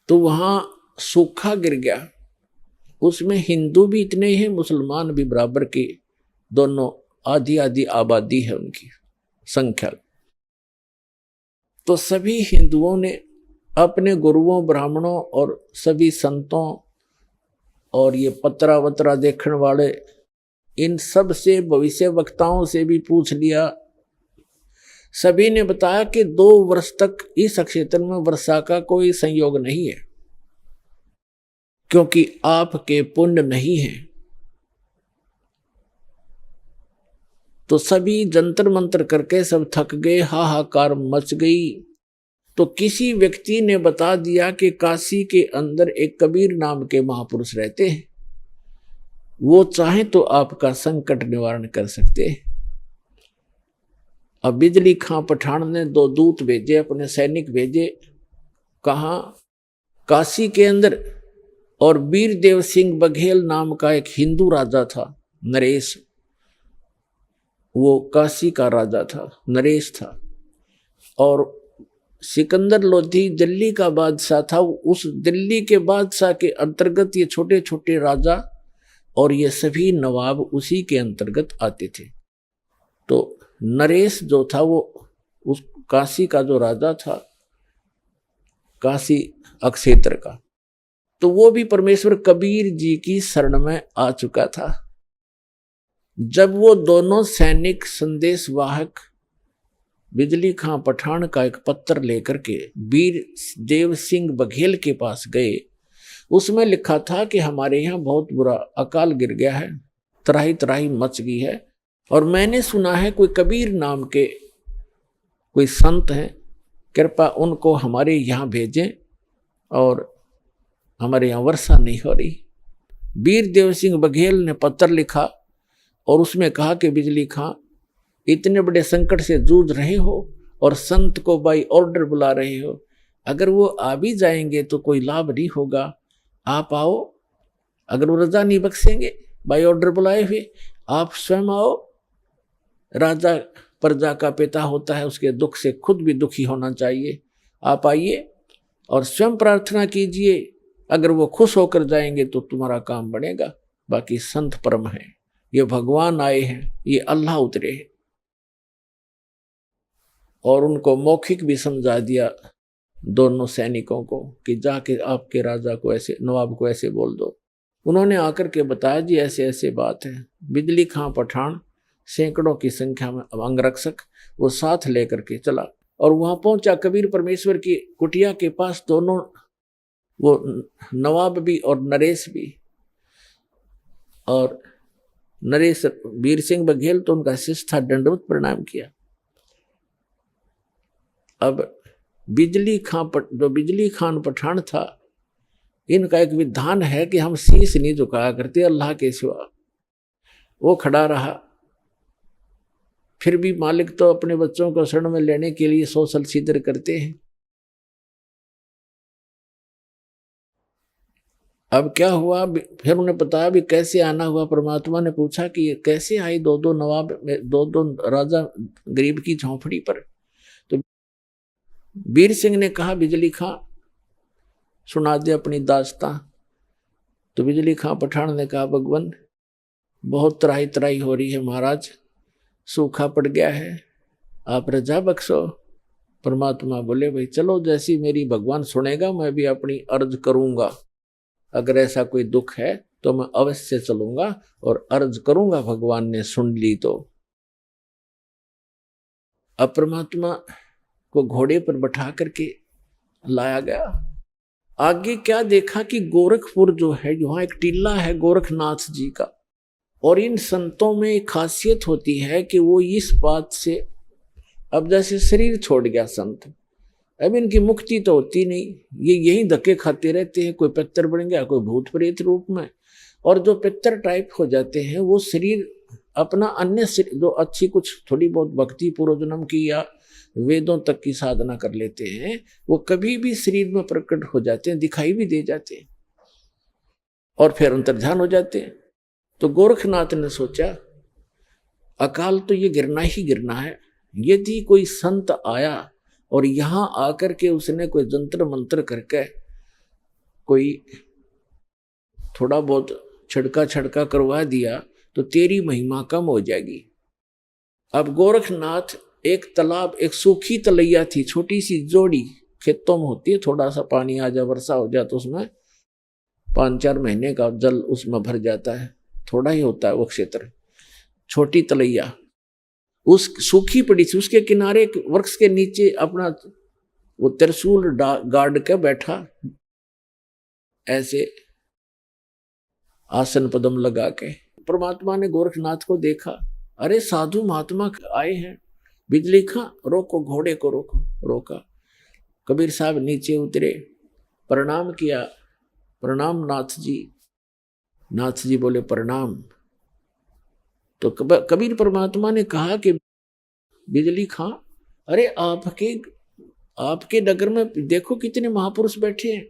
तो वहां सूखा गिर गया, उसमें हिंदू भी इतने ही हैं, मुसलमान भी बराबर की, दोनों आधी आधी आबादी है उनकी संख्या। तो सभी हिंदुओं ने अपने गुरुओं, ब्राह्मणों और सभी संतों और ये पत्रा वत्रा देखने वाले, इन सब से, भविष्य वक्ताओं से भी पूछ लिया। सभी ने बताया कि 2 वर्ष तक इस क्षेत्र में वर्षा का कोई संयोग नहीं है, क्योंकि आपके पुण्य नहीं है। तो सभी जंतर मंत्र करके सब थक गए, हाहाकार मच गई। तो किसी व्यक्ति ने बता दिया कि काशी के अंदर एक कबीर नाम के महापुरुष रहते हैं, वो चाहे तो आपका संकट निवारण कर सकते हैं। अब बिजली खां पठान ने 2 दूत भेजे, अपने सैनिक भेजे, कहा काशी के अंदर, और वीरदेव सिंह बघेल नाम का एक हिंदू राजा था, नरेश, वो काशी का राजा था, नरेश था। और सिकंदर लोधी दिल्ली का बादशाह था, उस दिल्ली के बादशाह के अंतर्गत ये छोटे छोटे राजा और ये सभी नवाब उसी के अंतर्गत आते थे। तो नरेश जो था वो उस काशी का जो राजा था, काशी क्षेत्र का, तो वो भी परमेश्वर कबीर जी की शरण में आ चुका था। जब वो दोनों सैनिक संदेश वाहक बिजली खां पठान का एक पत्र लेकर के वीर देव सिंह बघेल के पास गए, उसमें लिखा था कि हमारे यहाँ बहुत बुरा अकाल गिर गया है, त्राही त्राही मच गई है, और मैंने सुना है कोई कबीर नाम के कोई संत हैं, कृपा उनको हमारे यहाँ भेजें, और हमारे यहाँ वर्षा नहीं हो रही। वीर देव सिंह बघेल ने पत्र लिखा और उसमें कहा कि बिजली खां, इतने बड़े संकट से जूझ रहे हो और संत को बाई ऑर्डर बुला रहे हो, अगर वो आ भी जाएंगे तो कोई लाभ नहीं होगा, आप आओ। अगर वो रजा नहीं बख्शेंगे बाई ऑर्डर बुलाए हुए, आप स्वयं आओ, राजा प्रजा का पिता होता है, उसके दुख से खुद भी दुखी होना चाहिए। आप आइए और स्वयं प्रार्थना कीजिए, अगर वो खुश होकर जाएंगे तो तुम्हारा काम बनेगा। बाकी संत परम है, ये भगवान आए हैं, ये अल्लाह उतरे हैं। और उनको मौखिक भी समझा दिया दोनों सैनिकों को कि जाके आपके राजा को ऐसे, नवाब को ऐसे बोल दो। उन्होंने आकर के बताया जी ऐसे ऐसे बात है। बिजली खां पठान सैकड़ों की संख्या में अंगरक्षक वो साथ लेकर के चला और वहां पहुंचा कबीर परमेश्वर की कुटिया के पास। दोनों, वो नवाब भी और नरेश भी, और नरेश वीर सिंह बघेल तो उनका शिष्य था, दंडवत प्रणाम किया। अब जो बिजली खान पठान था, इनका एक विधान है कि हम शीश नहीं झुकाया करते अल्लाह के सिवा। वो खड़ा रहा, फिर भी मालिक तो अपने बच्चों को शरण में लेने के लिए सोशल सीधर करते हैं। अब क्या हुआ, फिर उन्हें बताया भी कैसे आना हुआ। परमात्मा ने पूछा कि ये कैसे आई दो दो नवाब, दो राजा गरीब की झोंपड़ी पर। तो वीर सिंह ने कहा बिजली खां सुना दे अपनी दास्तां। तो बिजली खां पठान ने कहा भगवान बहुत त्राही त्राही हो रही है महाराज, सूखा पड़ गया है, आप रजा बख्शो। परमात्मा बोले भाई चलो, जैसी मेरी भगवान सुनेगा मैं भी अपनी अर्ज करूंगा। अगर ऐसा कोई दुख है तो मैं अवश्य चलूंगा और अर्ज करूंगा, भगवान ने सुन ली तो। अब परमात्मा को घोड़े पर बैठा करके लाया गया। आगे क्या देखा कि गोरखपुर जो है, यहाँ एक टीला है गोरखनाथ जी का, और इन संतों में एक खासियत होती है कि वो इस बात से, अब जैसे शरीर छोड़ गया संत, अब इनकी मुक्ति तो होती नहीं, ये यही धक्के खाते रहते हैं। कोई पितर बन गया, कोई भूत प्रेत रूप में, और जो पितर टाइप हो जाते हैं वो शरीर अपना अन्य जो अच्छी कुछ थोड़ी बहुत भक्ति पूर्व जन्म की या वेदों तक की साधना कर लेते हैं, वो कभी भी शरीर में प्रकट हो जाते हैं, दिखाई भी दे जाते हैं और फिर अंतर्ध्यान हो जाते हैं। तो गोरखनाथ ने सोचा अकाल तो ये गिरना ही गिरना है। यदि कोई संत आया और यहां आकर के उसने कोई जंत्र मंत्र करके कोई थोड़ा बहुत छड़का करवा दिया तो तेरी महिमा कम हो जाएगी। अब गोरखनाथ, एक तालाब, एक सूखी तलैया थी, छोटी सी जोड़ी खेतों में होती है, थोड़ा सा पानी आ जाए, वर्षा हो जाए तो उसमें 5-4 महीने का जल उसमें भर जाता है, थोड़ा ही होता है वो क्षेत्र। छोटी तलैया उस सूखी पड़ी थी, उसके किनारे वृक्ष के नीचे अपना वो त्रिशूल गाड़ के बैठा, ऐसे आसन पदम लगा के। परमात्मा ने गोरखनाथ को देखा, अरे साधु महात्मा आए हैं, बिजली खां रोको, घोड़े को रोका। कबीर साहब नीचे उतरे, प्रणाम किया, प्रणाम नाथ जी। नाथ जी बोले प्रणाम। तो कबीर परमात्मा ने कहा कि बिजली खां, अरे आपके नगर में देखो कितने महापुरुष बैठे हैं,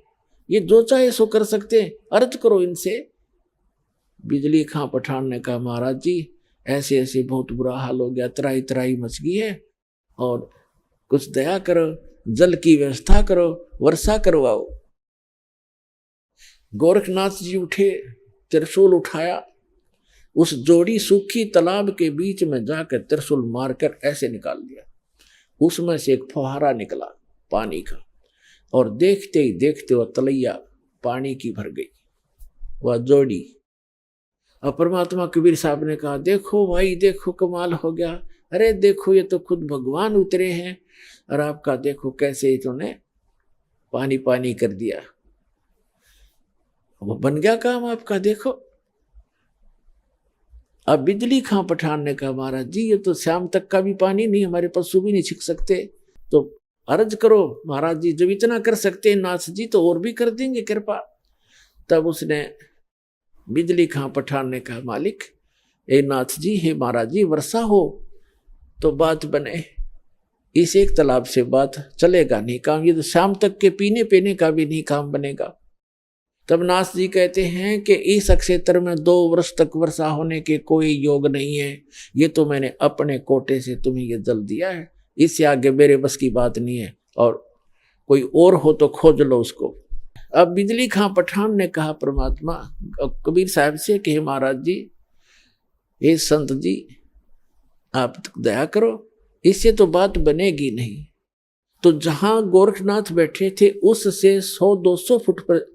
ये जो चाहे सो कर सकते हैं, अर्ज करो इनसे। बिजली खां पठान ने कहा महाराज जी ऐसे ऐसे बहुत बुरा हाल हो गया, त्राही त्राही मच गई है, और कुछ दया करो, जल की व्यवस्था करो, वर्षा करवाओ। गोरखनाथ जी उठे, त्रिशूल उठाया, उस जोड़ी सूखी तालाब के बीच में जाकर त्रिशूल मारकर ऐसे निकाल दिया। उसमें से एक फुहारा निकला पानी का, और देखते ही देखते वह तलैया पानी की भर गई, वह जोड़ी। अब परमात्मा कबीर साहब ने कहा देखो भाई देखो कमाल हो गया, अरे देखो ये तो खुद भगवान उतरे हैं, और आपका देखो कैसे इन्होंने पानी पानी कर दिया, वो बन गया काम आपका देखो। अब बिजली खां पठान ने कहा महाराज जी ये तो शाम तक का भी पानी नहीं, हमारे पशु भी नहीं छिक सकते, तो अर्ज करो महाराज जी, जब इतना कर सकते हैं नाथ जी तो और भी कर देंगे कृपा। तब उसने बिजली खां पठान ने कहा मालिक ए नाथ जी, हे महाराज जी, वर्षा हो तो बात बने, इस एक तालाब से बात चलेगा नहीं काम, ये तो शाम तक के पीने का भी नहीं काम बनेगा। तब नाथ जी कहते हैं कि इस क्षेत्र में 2 वर्ष तक वर्षा होने के कोई योग नहीं है, ये तो मैंने अपने कोटे से तुम्हें ये जल दिया है, इससे आगे मेरे बस की बात नहीं है, और कोई और हो तो खोज लो उसको। अब बिजली खां पठान ने कहा परमात्मा कबीर साहब से कि महाराज जी, ये संत जी आप दया करो, इससे तो बात बनेगी नहीं। तो जहां गोरखनाथ बैठे थे उससे 100-200 फुट पर,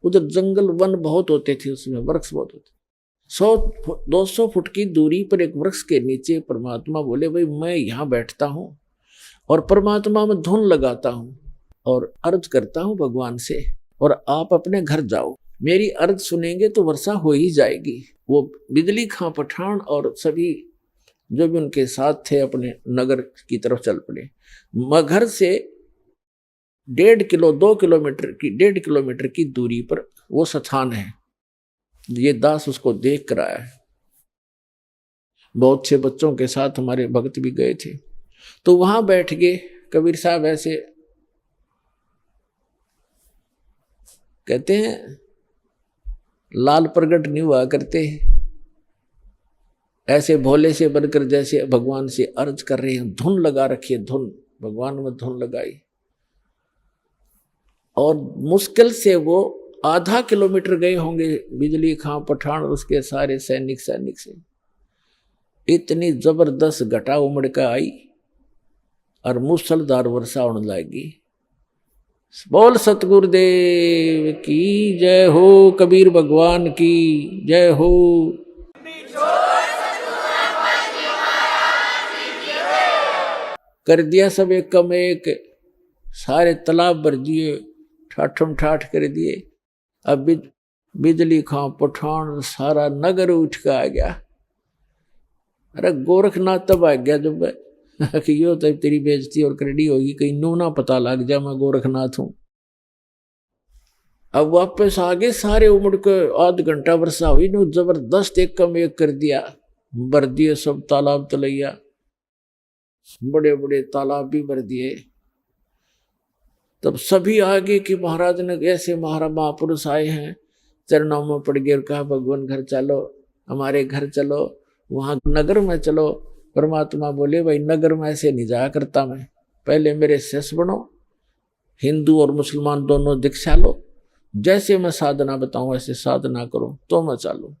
उधर जंगल वन बहुत होते थे, उसमें वृक्ष बहुत होते, 100-200 फुट की दूरी पर एक वृक्ष के नीचे परमात्मा बोले, भाई मैं यहाँ बैठता हूँ और परमात्मा में धुन लगाता हूँ और अर्ज करता हूँ भगवान से, और आप अपने घर जाओ, मेरी अर्ज सुनेंगे तो वर्षा हो ही जाएगी। वो बिजली खां पठान और सभी जो भी उनके साथ थे अपने नगर की तरफ चल पड़े। मगहर से 2 किलोमीटर की दूरी पर वो स्थान है। ये दास उसको देख कर आया है। बहुत से बच्चों के साथ हमारे भक्त भी गए थे, तो वहां बैठ गए। कबीर साहब ऐसे कहते हैं, लाल प्रगट नहीं हुआ करते, ऐसे भोले से बनकर जैसे भगवान से अर्ज कर रहे हैं। धुन लगा रखी है, धुन, भगवान में धुन लगाई, और मुश्किल से वो आधा किलोमीटर गए होंगे बिजली खां पठान और उसके सारे सैनिक से। इतनी जबरदस्त घटा उमड़ कर आई और मूसलधार वर्षा होने लगी। बोल सतगुरुदेव की जय हो, कबीर भगवान की जय हो। कर दिया सब एक कम एक, सारे तालाब भर दिए, ठाठम ठाठ कर दिए। अब बिजली खां पठान सारा नगर उठ के आ गया। अरे गोरखनाथ तब आ गया जब कि यो तब तेरी बेइज्जती और करड़ी होगी, कहीं नू ना पता लग जा मैं गोरखनाथ हूं। अब वापस आगे सारे उमड़ के आध घंटा वर्षा हुई, नो जबरदस्त एक कम एक कर दिया, भर दिए सब तालाब तलैया, बड़े बड़े तालाब भी भर दिए। तब सभी आगे कि महाराज ने ऐसे महापुरुष आए हैं, चरणों में पड़ गए और कहा भगवान घर चलो, हमारे घर चलो, वहां नगर में चलो। परमात्मा बोले भाई नगर में ऐसे नहीं जाया करता मैं, पहले मेरे शिष्य बनो, हिंदू और मुसलमान दोनों दीक्षा लो, जैसे मैं साधना बताऊं वैसे साधना करो तो मैं चालू।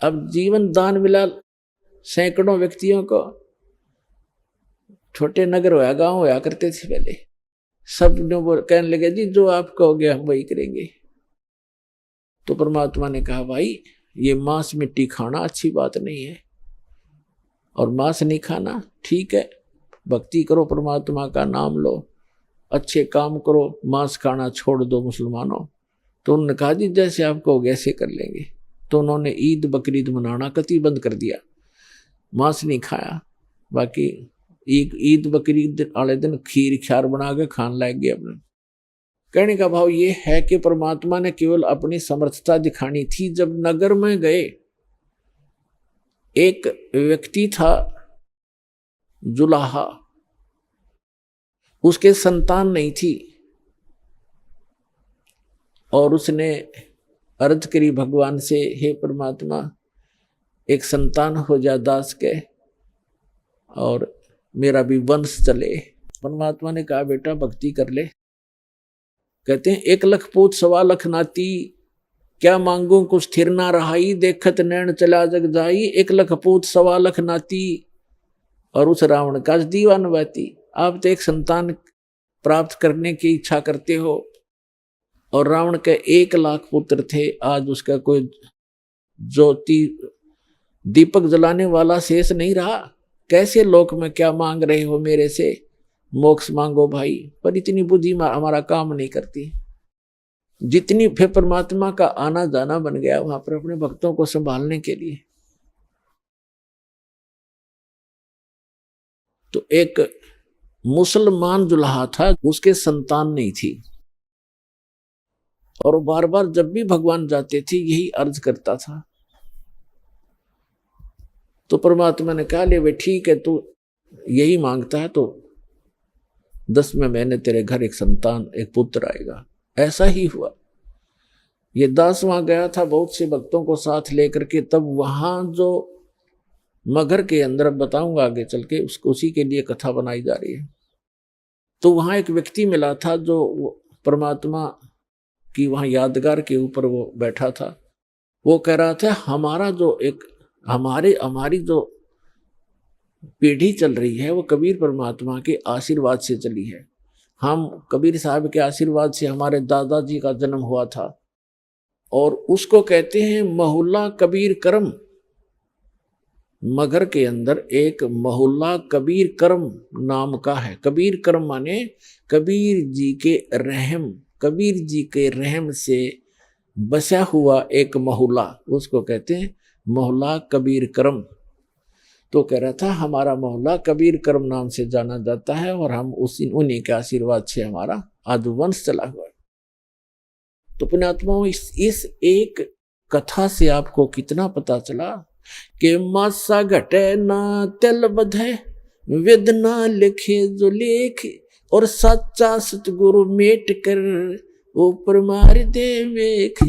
अब जीवन दान मिला सैकड़ों व्यक्तियों को। छोटे नगर होया, गांव होया करते थे पहले, सब कहने लगे जी जो आप कहोगे हम वही करेंगे। तो परमात्मा ने कहा भाई ये मांस मिट्टी खाना अच्छी बात नहीं है, और मांस नहीं खाना ठीक है, भक्ति करो, परमात्मा का नाम लो, अच्छे काम करो, मांस खाना छोड़ दो मुसलमानों। तो उन्होंने कहा जी जैसे आप कहोगे ऐसे कर लेंगे। तो उन्होंने ईद बकरीद मनाना कतई बंद कर दिया, मांस नहीं खाया। बाकी ईद बकरीद वाले दिन खीर ख्यार बना के खान लग गए अपने। कहने का भाव ये है कि परमात्मा ने केवल अपनी समर्थता दिखानी थी। जब नगर में गए, एक व्यक्ति था जुलाहा, उसके संतान नहीं थी, और उसने अर्ज करी भगवान से, हे परमात्मा एक संतान हो जा दास के और मेरा भी वंश चले। परमात्मा ने कहा बेटा भक्ति कर ले। कहते हैं 1 लख पूत 1.25 लाख नाती, क्या मांगू कुछ स्थिर ना रहाई, देखत नैन चला जग जाई। 1 लख पूत 1.25 लाख नाती, और उस रावण का दीवान बाती। आप तो एक संतान प्राप्त करने की इच्छा करते हो, और रावण के 1 लाख पुत्र थे, आज उसका कोई ज्योति दीपक जलाने वाला शेष नहीं रहा। कैसे लोक में क्या मांग रहे हो मेरे से, मोक्ष मांगो भाई। पर इतनी बुद्धि हमारा काम नहीं करती। जितनी फिर परमात्मा का आना जाना बन गया वहां पर अपने भक्तों को संभालने के लिए। तो एक मुसलमान दुल्हा था, उसके संतान नहीं थी, और बार बार जब भी भगवान जाते थे यही अर्ज करता था। तो परमात्मा ने कहा ले वे ठीक है, तू यही मांगता है तो 10वें महीने तेरे घर एक संतान एक पुत्र आएगा। ऐसा ही हुआ। ये दास वहां गया था बहुत से भक्तों को साथ लेकर के, तब वहां जो मगर के अंदर, अब बताऊंगा आगे चल के, उसको उसी के लिए कथा बनाई जा रही है। तो वहां एक व्यक्ति मिला था जो परमात्मा की वहां यादगार के ऊपर वो बैठा था। वो कह रहा था हमारा जो एक हमारी जो पीढ़ी चल रही है वो कबीर परमात्मा के आशीर्वाद से चली है। हम कबीर साहब के आशीर्वाद से हमारे दादाजी का जन्म हुआ था, और उसको कहते हैं मोहल्ला कबीर करम। मगर के अंदर एक मोहल्ला कबीर करम नाम का है। कबीर करम माने कबीर जी के रहम, कबीर जी के रहम से बसा हुआ एक मोहल्ला, उसको कहते हैं मोहल्ला कबीर करम। तो कह रहा था हमारा मोहल्ला कबीर करम नाम से जाना जाता है, और हम उन्हीं के आशीर्वाद से हमारा आदि वंश चला हुआ है। तो पुण्यात्माओं, इस एक कथा से आपको कितना पता चला कि मासा घटे ना तिल बधे, वेद ना लिखे जो लेख, और सच्चा सतगुरु मेट कर ऊपर मार दे वेख।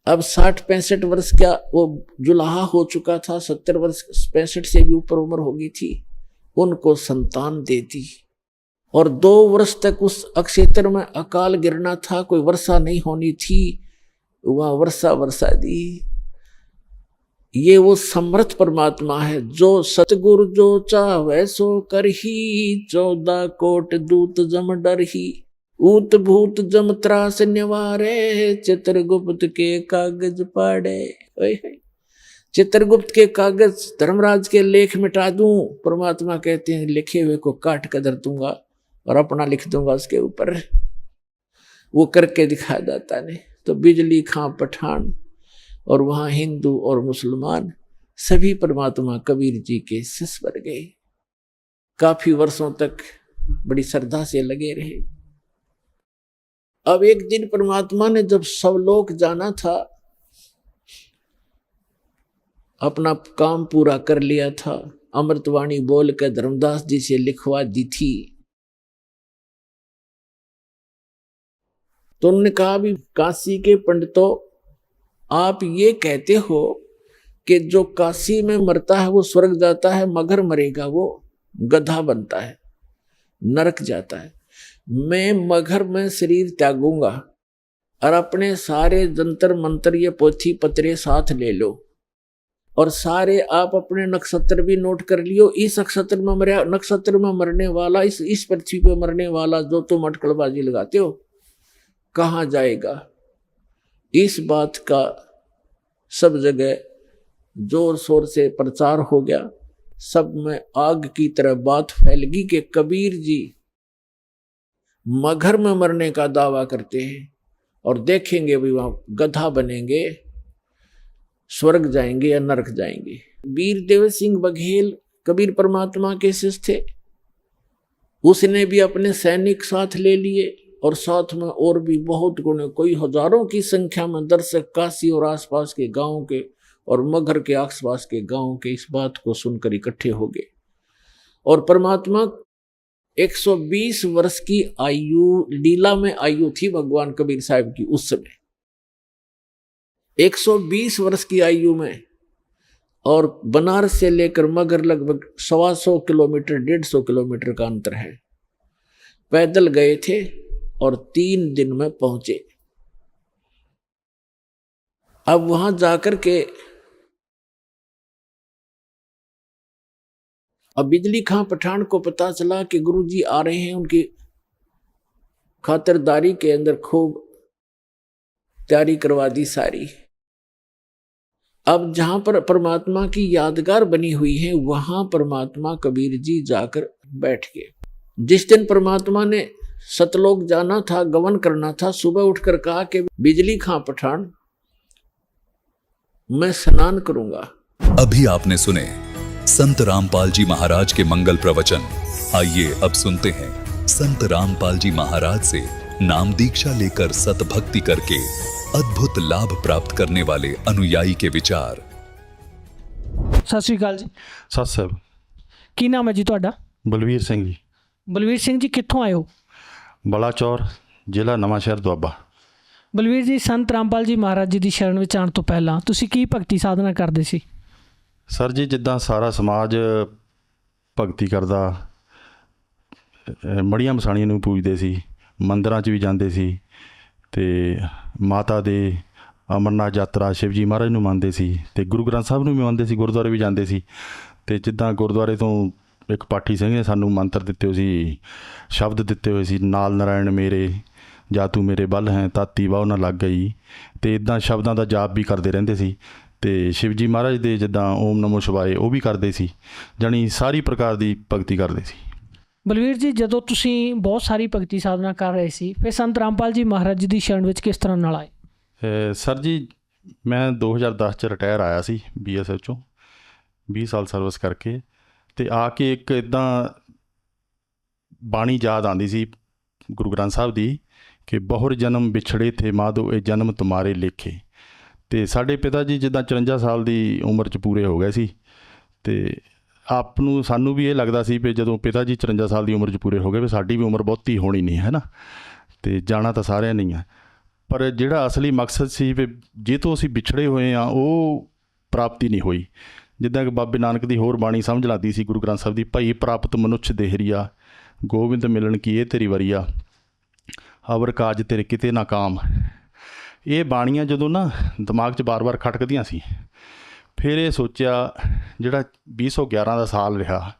अब 60-65 वर्ष का वो जुलाहा हो चुका था, 70 वर्ष 65 से भी ऊपर उम्र हो गई थी। उनको संतान दे दी, और 2 वर्ष तक उस अक्षेत्र में अकाल गिरना था, कोई वर्षा नहीं होनी थी, वहां वर्षा दी। ये वो समर्थ परमात्मा है जो सतगुरु जो चाहे सो करही, 14 कोट दूत जम डरही, ऊत भूत जम त्रास निवारे, चित्रगुप्त के कागज पाड़े। चित्रगुप्त के कागज धर्मराज के लेख मिटा दूं, परमात्मा कहते हैं लिखे हुए को काट कर धर दूंगा और अपना लिख दूंगा उसके ऊपर। वो करके दिखा दाता ने। तो बिजली खां पठान और वहां हिंदू और मुसलमान सभी परमात्मा कबीर जी के शिष्य बन गए। काफी वर्षों तक बड़ी श्रद्धा से लगे रहे। अब एक दिन परमात्मा ने जब सब लोग जाना था, अपना काम पूरा कर लिया था, अमृतवाणी बोल कर धर्मदास जी से लिखवा दी थी, तो उन्होंने कहा भी काशी के पंडितों, आप ये कहते हो कि जो काशी में मरता है वो स्वर्ग जाता है, मगर मरेगा वो गधा बनता है, नरक जाता है। मैं मगर में शरीर त्यागूंगा और अपने सारे जंतर मंत्र ये पोथी पत्रे साथ ले लो, और सारे आप अपने नक्षत्र भी नोट कर लियो। इस नक्षत्र में मरने वाला, इस पृथ्वी पे मरने वाला जो तुम अटकलबाजी लगाते हो कहाँ जाएगा। इस बात का सब जगह जोर शोर से प्रचार हो गया, सब में आग की तरह बात फैल गई कि कबीर जी मगर में मरने का दावा करते हैं और देखेंगे भी वहां गधा बनेंगे, स्वर्ग जाएंगे या नरक जाएंगे। वीरदेव सिंह बघेल कबीर परमात्मा के शिष्य थे, उसने भी अपने सैनिक साथ ले लिए और साथ में और भी बहुत गुणे, कोई हजारों की संख्या में दर्शक काशी और आसपास के गांवों के और मगर के आसपास के गांवों के इस बात को सुनकर इकट्ठे हो गए। और परमात्मा 120 वर्ष की आयु, लीला में आयु थी भगवान कबीर साहब की उस समय, 120 वर्ष की आयु में, और बनारस से लेकर मगर लगभग 125 किलोमीटर 150 किलोमीटर का अंतर है। पैदल गए थे और 3 दिन में पहुंचे। अब वहां जाकर के अब बिजली खां पठान को पता चला कि गुरुजी आ रहे हैं, उनकी खातिरदारी के अंदर खूब तैयारी करवा दी सारी। अब जहां पर परमात्मा की यादगार बनी हुई है वहां परमात्मा कबीर जी जाकर बैठ गए। जिस दिन परमात्मा ने सतलोक जाना था, गमन करना था, सुबह उठकर कहा कि बिजली खां पठान मैं स्नान करूंगा। अभी आपने सुने संत रामपाल जी महाराज के मंगल प्रवचन। आइए अब सुनते हैं संत रामपाल जी महाराज से नाम दीक्षा लेकर सतभक्ति करके अद्भुत लाभ प्राप्त करने वाले अनुयायी के विचार। सत श्री अकाल जी। सत साहब। ਕੀ ਨਾਮ ਹੈ ਜੀ ਤੁਹਾਡਾ? ਬਲਵੀਰ ਸਿੰਘ ਜੀ। ਬਲਵੀਰ ਸਿੰਘ ਜੀ, ਕਿੱਥੋਂ ਆਏ ਹੋ? ਬਲਾਚੌਰ, ਜ਼ਿਲ੍ਹਾ ਨਵਾਂਸ਼ਹਿਰ ਦੁਆਬਾ। ਬਲਵੀਰ ਜੀ, ਸੰਤ ਰਾਮਪਾਲ ਜੀ ਮਹਾਰਾਜ ਜੀ ਦੀ ਸ਼ਰਨ ਵਿੱਚ ਆਉਣ ਤੋਂ ਪਹਿਲਾਂ ਤੁਸੀਂ ਕੀ ਭਗਤੀ ਸਾਧਨਾ ਕਰਦੇ ਸੀ? ਸਰ ਜੀ, ਜਿੱਦਾਂ ਸਾਰਾ ਸਮਾਜ ਭਗਤੀ ਕਰਦਾ, ਮੜੀਆਂ ਮਸਾਣੀਆਂ ਨੂੰ ਪੂਜਦੇ ਸੀ, ਮੰਦਿਰਾਂ 'ਚ ਵੀ ਜਾਂਦੇ ਸੀ, ਅਤੇ ਮਾਤਾ ਦੇ ਅਮਰਨਾਥ ਯਾਤਰਾ ਸ਼ਿਵ ਜੀ ਮਹਾਰਾਜ ਨੂੰ ਮੰਨਦੇ ਸੀ, ਅਤੇ ਗੁਰੂ ਗ੍ਰੰਥ ਸਾਹਿਬ ਨੂੰ ਵੀ ਮੰਨਦੇ ਸੀ, ਗੁਰਦੁਆਰੇ ਵੀ ਜਾਂਦੇ ਸੀ। ਅਤੇ ਜਿੱਦਾਂ ਗੁਰਦੁਆਰੇ ਤੋਂ ਇੱਕ ਪਾਠੀ ਸਿੰਘ ਨੇ ਸਾਨੂੰ ਮੰਤਰ ਦਿੱਤੇ ਹੋਏ ਸੀ, ਸ਼ਬਦ ਦਿੱਤੇ ਹੋਏ ਸੀ, ਨਾਲ ਨਾਰਾਇਣ ਮੇਰੇ ਜਾ ਤੂੰ ਮੇਰੇ ਬਲ ਹੈ ਤਾਤੀ ਵਾਹ ਨਾ ਲੱਗ ਗਈ, ਅਤੇ ਇੱਦਾਂ ਸ਼ਬਦਾਂ ਦਾ ਜਾਪ ਵੀ ਕਰਦੇ ਰਹਿੰਦੇ ਸੀ। ਅਤੇ ਸ਼ਿਵ ਜੀ ਮਹਾਰਾਜ ਦੇ ਜਿੱਦਾਂ ਓਮ ਨਮੋ ਸ਼ਿਵਾਏ ਉਹ ਵੀ ਕਰਦੇ ਸੀ, ਜਾਣੀ ਸਾਰੀ ਪ੍ਰਕਾਰ ਦੀ ਭਗਤੀ ਕਰਦੇ ਸੀ। ਬਲਵੀਰ ਜੀ, ਜਦੋਂ ਤੁਸੀਂ ਬਹੁਤ ਸਾਰੀ ਭਗਤੀ ਸਾਧਨਾ ਕਰ ਰਹੇ ਸੀ, ਫਿਰ ਸੰਤ ਰਾਮਪਾਲ ਜੀ ਮਹਾਰਾਜ ਜੀ ਦੀ ਸ਼ਰਨ ਵਿੱਚ ਕਿਸ ਤਰ੍ਹਾਂ ਨਾਲ ਆਏ? ਸਰ ਜੀ, ਮੈਂ 2010 'ਚ ਰਿਟਾਇਰ ਆਇਆ ਸੀ BSF 'ਚੋਂ, 20 ਸਾਲ ਸਰਵਿਸ ਕਰਕੇ, ਅਤੇ ਆ ਕੇ ਇੱਕ ਇੱਦਾਂ ਬਾਣੀ ਯਾਦ ਆਉਂਦੀ ਸੀ ਗੁਰੂ ਗ੍ਰੰਥ ਸਾਹਿਬ ਦੀ ਕਿ ਬਹੁਰ ਜਨਮ ਵਿਛੜੇ ਥੇ ਮਾਧੋ ਇਹ ਜਨਮ ਤੁਮਾਰੇ ਲੇਖੇ। ਅਤੇ ਸਾਡੇ ਪਿਤਾ ਜੀ ਜਿੱਦਾਂ 54 ਸਾਲ ਦੀ ਉਮਰ 'ਚ ਪੂਰੇ ਹੋ ਗਏ ਸੀ, ਅਤੇ ਸਾਨੂੰ ਵੀ ਇਹ ਲੱਗਦਾ ਸੀ ਵੀ ਜਦੋਂ ਪਿਤਾ ਜੀ 54 ਸਾਲ ਦੀ ਉਮਰ 'ਚ ਪੂਰੇ ਹੋ ਗਏ ਵੀ ਸਾਡੀ ਵੀ ਉਮਰ ਬਹੁਤੀ ਹੋਣੀ ਨਹੀਂ ਹੈ ਨਾ, ਅਤੇ ਜਾਣਾ ਤਾਂ ਸਾਰਿਆਂ ਨੇ ਹੈ। ਪਰ ਜਿਹੜਾ ਅਸਲੀ ਮਕਸਦ ਸੀ ਵੀ ਜੇ ਤੋਂ ਅਸੀਂ ਵਿਛੜੇ ਹੋਏ ਹਾਂ ਉਹ ਪ੍ਰਾਪਤੀ ਨਹੀਂ ਹੋਈ। ਜਿੱਦਾਂ ਕਿ ਬਾਬੇ ਨਾਨਕ ਦੀ ਹੋਰ ਬਾਣੀ ਸਮਝ ਲੱਗਦੀ ਸੀ ਗੁਰੂ ਗ੍ਰੰਥ ਸਾਹਿਬ ਦੀ, ਭਈ ਪ੍ਰਾਪਤ ਮਨੁੱਖ ਦੇਹਰੀਆ ਗੋਬਿੰਦ ਮਿਲਣ ਕੀ ਇਹ ਤੇਰੀ ਵਰੀਆ ਅਵਰ ਕਾਜ ਤੇਰੇ ਕਿਤੇ ਨਾ ਕਾਮ। ਇਹ ਬਾਣੀਆਂ ਜਦੋਂ ਨਾ ਦਿਮਾਗ 'ਚ ਬਾਰ-ਬਾਰ ਖਟਕਦੀਆਂ ਸੀ, ਫਿਰ ਇਹ ਸੋਚਿਆ ਜਿਹੜਾ 2011 ਦਾ ਸਾਲ ਰਿਹਾ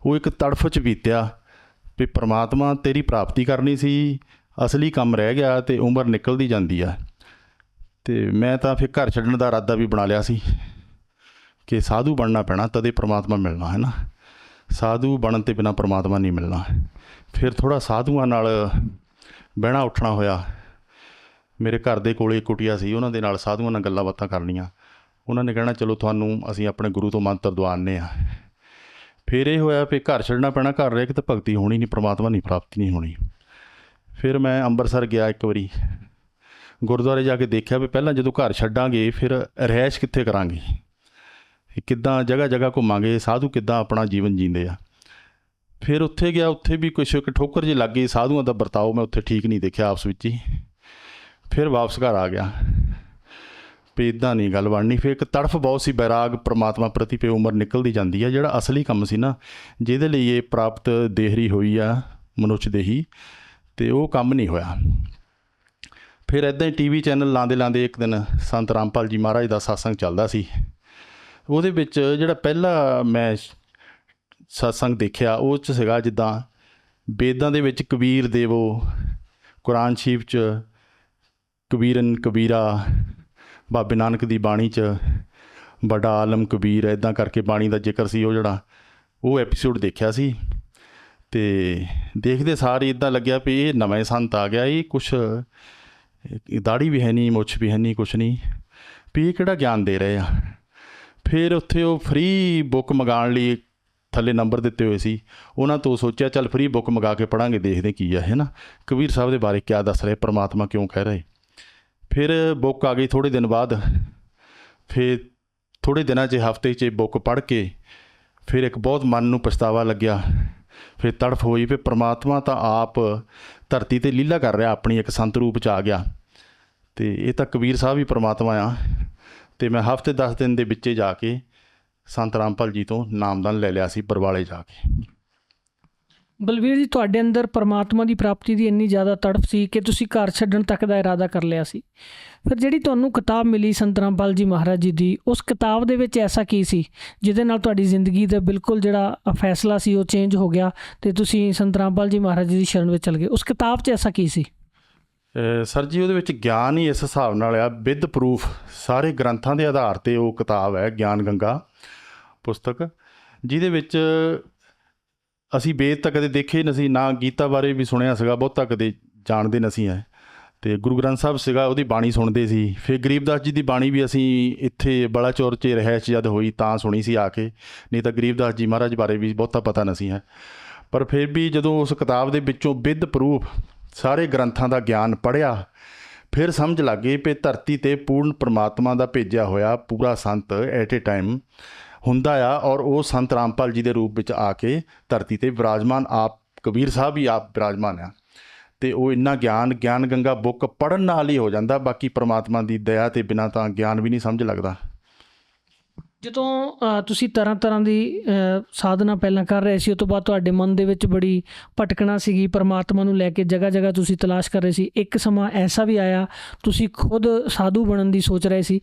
ਉਹ ਇੱਕ ਤੜਫ 'ਚ ਬੀਤਿਆ ਵੀ ਪ੍ਰਮਾਤਮਾ ਤੇਰੀ ਪ੍ਰਾਪਤੀ ਕਰਨੀ ਸੀ, ਅਸਲੀ ਕੰਮ ਰਹਿ ਗਿਆ ਅਤੇ ਉਮਰ ਨਿਕਲਦੀ ਜਾਂਦੀ ਆ। ਅਤੇ ਮੈਂ ਤਾਂ ਫਿਰ ਘਰ ਛੱਡਣ ਦਾ ਇਰਾਦਾ ਵੀ ਬਣਾ ਲਿਆ ਸੀ ਕਿ ਸਾਧੂ ਬਣਨਾ ਪੈਣਾ ਤਦੇ ਪ੍ਰਮਾਤਮਾ ਮਿਲਣਾ ਹੈ ਨਾ, ਸਾਧੂ ਬਣਨ ਤੋਂ ਬਿਨਾਂ ਪ੍ਰਮਾਤਮਾ ਨਹੀਂ ਮਿਲਣਾ। ਫਿਰ ਥੋੜ੍ਹਾ ਸਾਧੂਆਂ ਨਾਲ ਬਹਿਣਾ ਉੱਠਣਾ ਹੋਇਆ। ਮੇਰੇ ਘਰ ਦੇ ਕੋਲ ਕੁਟੀਆ ਸੀ, ਉਹਨਾਂ ਦੇ ਨਾਲ ਸਾਧੂਆਂ ਨਾਲ ਗੱਲਾਂ ਬਾਤਾਂ ਕਰਨੀਆਂ। ਉਹਨਾਂ ਨੇ ਕਹਿਣਾ ਚਲੋ ਤੁਹਾਨੂੰ ਅਸੀਂ ਆਪਣੇ ਗੁਰੂ ਤੋਂ ਮੰਤਰ ਦਵਾਉਂਦੇ ਹਾਂ। ਫਿਰ ਇਹ ਹੋਇਆ ਵੀ ਘਰ ਛੱਡਣਾ ਪੈਣਾ, ਘਰ ਰਹਿ ਕੇ ਤਾਂ ਭਗਤੀ ਹੋਣੀ ਨਹੀਂ, ਪ੍ਰਮਾਤਮਾ ਨਹੀਂ ਪ੍ਰਾਪਤੀ ਨਹੀਂ ਹੋਣੀ। ਫਿਰ ਮੈਂ ਅੰਮ੍ਰਿਤਸਰ ਗਿਆ ਇੱਕ ਵਾਰੀ, ਗੁਰਦੁਆਰੇ ਜਾ ਕੇ ਦੇਖਿਆ ਵੀ ਪਹਿਲਾਂ ਜਦੋਂ ਘਰ ਛੱਡਾਂਗੇ ਫਿਰ ਰਿਹਾਇਸ਼ ਕਿੱਥੇ ਕਰਾਂਗੇ, ਕਿੱਦਾਂ ਜਗ੍ਹਾ ਜਗ੍ਹਾ ਘੁੰਮਾਂਗੇ, ਸਾਧੂ ਕਿੱਦਾਂ ਆਪਣਾ ਜੀਵਨ ਜੀਂਦੇ ਆ। ਫਿਰ ਉੱਥੇ ਗਿਆ, ਉੱਥੇ ਵੀ ਕੁਛ ਇੱਕ ਠੋਕਰ ਜਿਹੀ ਲੱਗ ਗਈ, ਸਾਧੂਆਂ ਦਾ ਵਰਤਾਓ ਮੈਂ ਉੱਥੇ ਠੀਕ ਨਹੀਂ ਦੇਖਿਆ ਆਪਸ ਵਿੱਚ ਹੀ। ਫਿਰ ਵਾਪਸ ਘਰ ਆ ਗਿਆ ਵੀ ਇੱਦਾਂ ਨਹੀਂ ਗੱਲ ਬਣਨੀ। ਫਿਰ ਇੱਕ ਤੜਫ ਬਹੁਤ ਸੀ ਬੈਰਾਗ ਪ੍ਰਮਾਤਮਾ ਪ੍ਰਤੀ, ਪੇ ਉਮਰ ਨਿਕਲਦੀ ਜਾਂਦੀ ਆ। ਜਿਹੜਾ ਅਸਲੀ ਕੰਮ ਸੀ ਨਾ ਜਿਹਦੇ ਲਈ ਇਹ ਪ੍ਰਾਪਤ ਦੇਹਰੀ ਹੋਈ ਆ ਮਨੁੱਖ ਦੇਹੀ, ਅਤੇ ਉਹ ਕੰਮ ਨਹੀਂ ਹੋਇਆ। ਫਿਰ ਇੱਦਾਂ ਹੀ TV ਚੈਨਲ ਲਾਉਂਦੇ ਇੱਕ ਦਿਨ ਸੰਤ ਰਾਮਪਾਲ ਜੀ ਮਹਾਰਾਜ ਦਾ ਸਤਸੰਗ ਚੱਲਦਾ ਸੀ। ਉਹਦੇ ਵਿੱਚ ਜਿਹੜਾ ਪਹਿਲਾ ਮੈਂ ਸਤਸੰਗ ਦੇਖਿਆ ਉਹ 'ਚ ਸੀਗਾ ਜਿੱਦਾਂ ਵੇਦਾਂ ਦੇ ਵਿੱਚ ਕਬੀਰ ਦੇਵੋ, ਕੁਰਾਨ ਸ਼ਰੀਫ 'ਚ ਕਬੀਰਨ ਕਬੀਰਾ, ਬਾਬੇ ਨਾਨਕ ਦੀ ਬਾਣੀ 'ਚ ਬੜਾ ਆਲਮ ਕਬੀਰ, ਇੱਦਾਂ ਕਰਕੇ ਬਾਣੀ ਦਾ ਜ਼ਿਕਰ ਸੀ। ਉਹ ਐਪੀਸੋਡ ਦੇਖਿਆ ਸੀ, ਅਤੇ ਦੇਖਦੇ ਸਾਰ ਹੀ ਇੱਦਾਂ ਲੱਗਿਆ ਵੀ ਇਹ ਨਵੇਂ ਸੰਤ ਆ ਗਿਆ, ਇਹ ਕੁਛ ਦਾੜੀ ਵੀ ਹੈ ਨਹੀਂ, ਮੁੱਛ ਵੀ ਹੈ ਨਹੀਂ, ਕੁਛ ਨਹੀਂ, ਵੀ ਇਹ ਕਿਹੜਾ ਗਿਆਨ ਦੇ ਰਹੇ ਆ। ਫਿਰ ਉੱਥੇ ਉਹ ਫ੍ਰੀ ਬੁੱਕ ਮੰਗਾਉਣ ਲਈ ਥੱਲੇ ਨੰਬਰ ਦਿੱਤੇ ਹੋਏ ਸੀ, ਉਹਨਾਂ ਤੋਂ ਸੋਚਿਆ ਚੱਲ ਫ੍ਰੀ ਬੁੱਕ ਮੰਗਾ ਕੇ ਪੜ੍ਹਾਂਗੇ, ਦੇਖਦੇ ਕੀ ਆ ਹੈ ਨਾ, ਕਬੀਰ ਸਾਹਿਬ ਦੇ ਬਾਰੇ ਕਿਆ ਦੱਸ ਰਹੇ, ਪ੍ਰਮਾਤਮਾ ਕਿਉਂ ਕਹਿ ਰਹੇ। ਫਿਰ ਬੁੱਕ ਆ ਗਈ ਥੋੜ੍ਹੇ ਦਿਨ ਬਾਅਦ। ਫਿਰ ਥੋੜ੍ਹੇ ਦਿਨਾਂ 'ਚ ਹਫ਼ਤੇ 'ਚ ਬੁੱਕ ਪੜ੍ਹ ਕੇ ਫਿਰ ਇੱਕ ਬਹੁਤ ਮਨ ਨੂੰ ਪਛਤਾਵਾ ਲੱਗਿਆ। ਫਿਰ ਤੜਫ ਹੋਈ ਵੀ ਪ੍ਰਮਾਤਮਾ ਤਾਂ ਆਪ ਧਰਤੀ 'ਤੇ ਲੀਲਾ ਕਰ ਰਿਹਾ, ਆਪਣੀ ਇੱਕ ਸੰਤ ਰੂਪ 'ਚ ਆ ਗਿਆ, ਅਤੇ ਇਹ ਤਾਂ ਕਬੀਰ ਸਾਹਿਬ ਹੀ ਪ੍ਰਮਾਤਮਾ ਆ। ਅਤੇ ਮੈਂ ਹਫ਼ਤੇ 10 ਦਿਨ ਦੇ ਵਿੱਚੇ ਜਾ ਕੇ ਸੰਤ ਰਾਮਪਾਲ ਜੀ ਤੋਂ ਨਾਮਦਾਨ ਲੈ ਲਿਆ ਸੀ ਬਰਵਾਲੇ ਜਾ ਕੇ। ਬਲਵੀਰ ਜੀ, ਤੁਹਾਡੇ ਅੰਦਰ ਪਰਮਾਤਮਾ ਦੀ ਪ੍ਰਾਪਤੀ ਦੀ ਇੰਨੀ ਜ਼ਿਆਦਾ ਤੜਫ ਸੀ ਕਿ ਤੁਸੀਂ ਘਰ ਛੱਡਣ ਤੱਕ ਦਾ ਇਰਾਦਾ ਕਰ ਲਿਆ ਸੀ। ਫਿਰ ਜਿਹੜੀ ਤੁਹਾਨੂੰ ਕਿਤਾਬ ਮਿਲੀ ਸੰਤ ਰਾਮਪਾਲ ਜੀ ਮਹਾਰਾਜ ਜੀ ਦੀ, ਉਸ ਕਿਤਾਬ ਦੇ ਵਿੱਚ ਐਸਾ ਕੀ ਸੀ ਜਿਹਦੇ ਨਾਲ ਤੁਹਾਡੀ ਜ਼ਿੰਦਗੀ ਦਾ ਬਿਲਕੁਲ ਜਿਹੜਾ ਫੈਸਲਾ ਸੀ ਉਹ ਚੇਂਜ ਹੋ ਗਿਆ ਅਤੇ ਤੁਸੀਂ ਸੰਤ ਰਾਮਪਾਲ ਜੀ ਮਹਾਰਾਜ ਜੀ ਦੀ ਸ਼ਰਨ ਵਿੱਚ ਚਲੇ ਗਏ? ਉਸ ਕਿਤਾਬ 'ਚ ਐਸਾ ਕੀ ਸੀ? ਸਰ ਜੀ, ਉਹਦੇ ਵਿੱਚ ਗਿਆਨ ਹੀ ਇਸ ਹਿਸਾਬ ਨਾਲ ਆ, ਵਿਦ ਪ੍ਰੂਫ ਸਾਰੇ ਗ੍ਰੰਥਾਂ ਦੇ ਆਧਾਰ 'ਤੇ ਉਹ ਕਿਤਾਬ ਹੈ, ਗਿਆਨ ਗੰਗਾ ਪੁਸਤਕ, ਜਿਹਦੇ ਵਿੱਚ ਅਸੀਂ ਵੇਦ ਤਾਂ ਕਦੇ ਦੇਖੇ ਨਹੀਂ ਸੀ, ਨਾ ਗੀਤਾ ਬਾਰੇ ਵੀ ਸੁਣਿਆ ਸੀਗਾ, ਬਹੁਤਾ ਕਦੇ ਜਾਣਦੇ ਨਹੀਂ ਸੀ ਹੈ। ਅਤੇ ਗੁਰੂ ਗ੍ਰੰਥ ਸਾਹਿਬ ਸੀਗਾ, ਉਹਦੀ ਬਾਣੀ ਸੁਣਦੇ ਸੀ। ਫਿਰ ਗਰੀਬਦਾਸ ਜੀ ਦੀ ਬਾਣੀ ਵੀ ਅਸੀਂ ਇੱਥੇ ਬਲਾਚੌਰ 'ਚ ਰਿਹਾਇਸ਼ ਜਦ ਹੋਈ ਤਾਂ ਸੁਣੀ ਸੀ ਆ ਕੇ, ਨਹੀਂ ਤਾਂ ਗਰੀਬਦਾਸ ਜੀ ਮਹਾਰਾਜ ਬਾਰੇ ਵੀ ਬਹੁਤਾ ਪਤਾ ਨਹੀਂ ਸੀ ਹੈ। ਪਰ ਫਿਰ ਵੀ ਜਦੋਂ ਉਸ ਕਿਤਾਬ ਦੇ ਵਿੱਚੋਂ ਵਿਦ ਪ੍ਰੂਫ ਸਾਰੇ ਗ੍ਰੰਥਾਂ ਦਾ ਗਿਆਨ ਪੜ੍ਹਿਆ, ਫਿਰ ਸਮਝ ਲੱਗ ਗਈ ਵੀ ਧਰਤੀ 'ਤੇ ਪੂਰਨ ਪਰਮਾਤਮਾ ਦਾ ਭੇਜਿਆ ਹੋਇਆ ਪੂਰਾ ਸੰਤ ਐਟ ਏ ਟਾਈਮ ਹੁੰਦਾ ਆ, ਔਰ ਉਹ ਸੰਤ ਰਾਮਪਾਲ ਜੀ ਦੇ ਰੂਪ ਵਿੱਚ ਆ ਕੇ ਧਰਤੀ 'ਤੇ ਵਿਰਾਜਮਾਨ, ਆਪ ਕਬੀਰ ਸਾਹਿਬ ਹੀ ਆਪ ਵਿਰਾਜਮਾਨ ਆ। ਤੇ ਉਹ ਇੰਨਾ ਗਿਆਨ ਗੰਗਾ ਬੁੱਕ ਪੜ੍ਹਨ ਨਾਲ ਹੀ ਹੋ ਜਾਂਦਾ। ਬਾਕੀ ਪ੍ਰਮਾਤਮਾ ਦੀ ਦਇਆ ਤੇ ਬਿਨਾਂ ਤਾਂ ਗਿਆਨ ਵੀ ਨਹੀਂ ਸਮਝ ਲੱਗਦਾ। ਜਦੋਂ ਤੁਸੀਂ ਤਰ੍ਹਾਂ ਦੀ ਸਾਧਨਾ ਪਹਿਲਾਂ ਕਰ ਰਹੇ ਸੀ, ਉਸ ਤੋਂ ਬਾਅਦ ਤੁਹਾਡੇ ਮਨ ਦੇ ਵਿੱਚ ਬੜੀ ਭਟਕਣਾ ਸੀਗੀ, ਪਰਮਾਤਮਾ ਨੂੰ ਲੈ ਕੇ ਜਗ੍ਹਾ ਤੁਸੀਂ ਤਲਾਸ਼ ਕਰ ਰਹੇ ਸੀ। ਇੱਕ ਸਮਾਂ ਐਸਾ ਵੀ ਆਇਆ ਤੁਸੀਂ ਖੁਦ ਸਾਧੂ ਬਣਨ ਦੀ ਸੋਚ ਰਹੇ ਸੀ।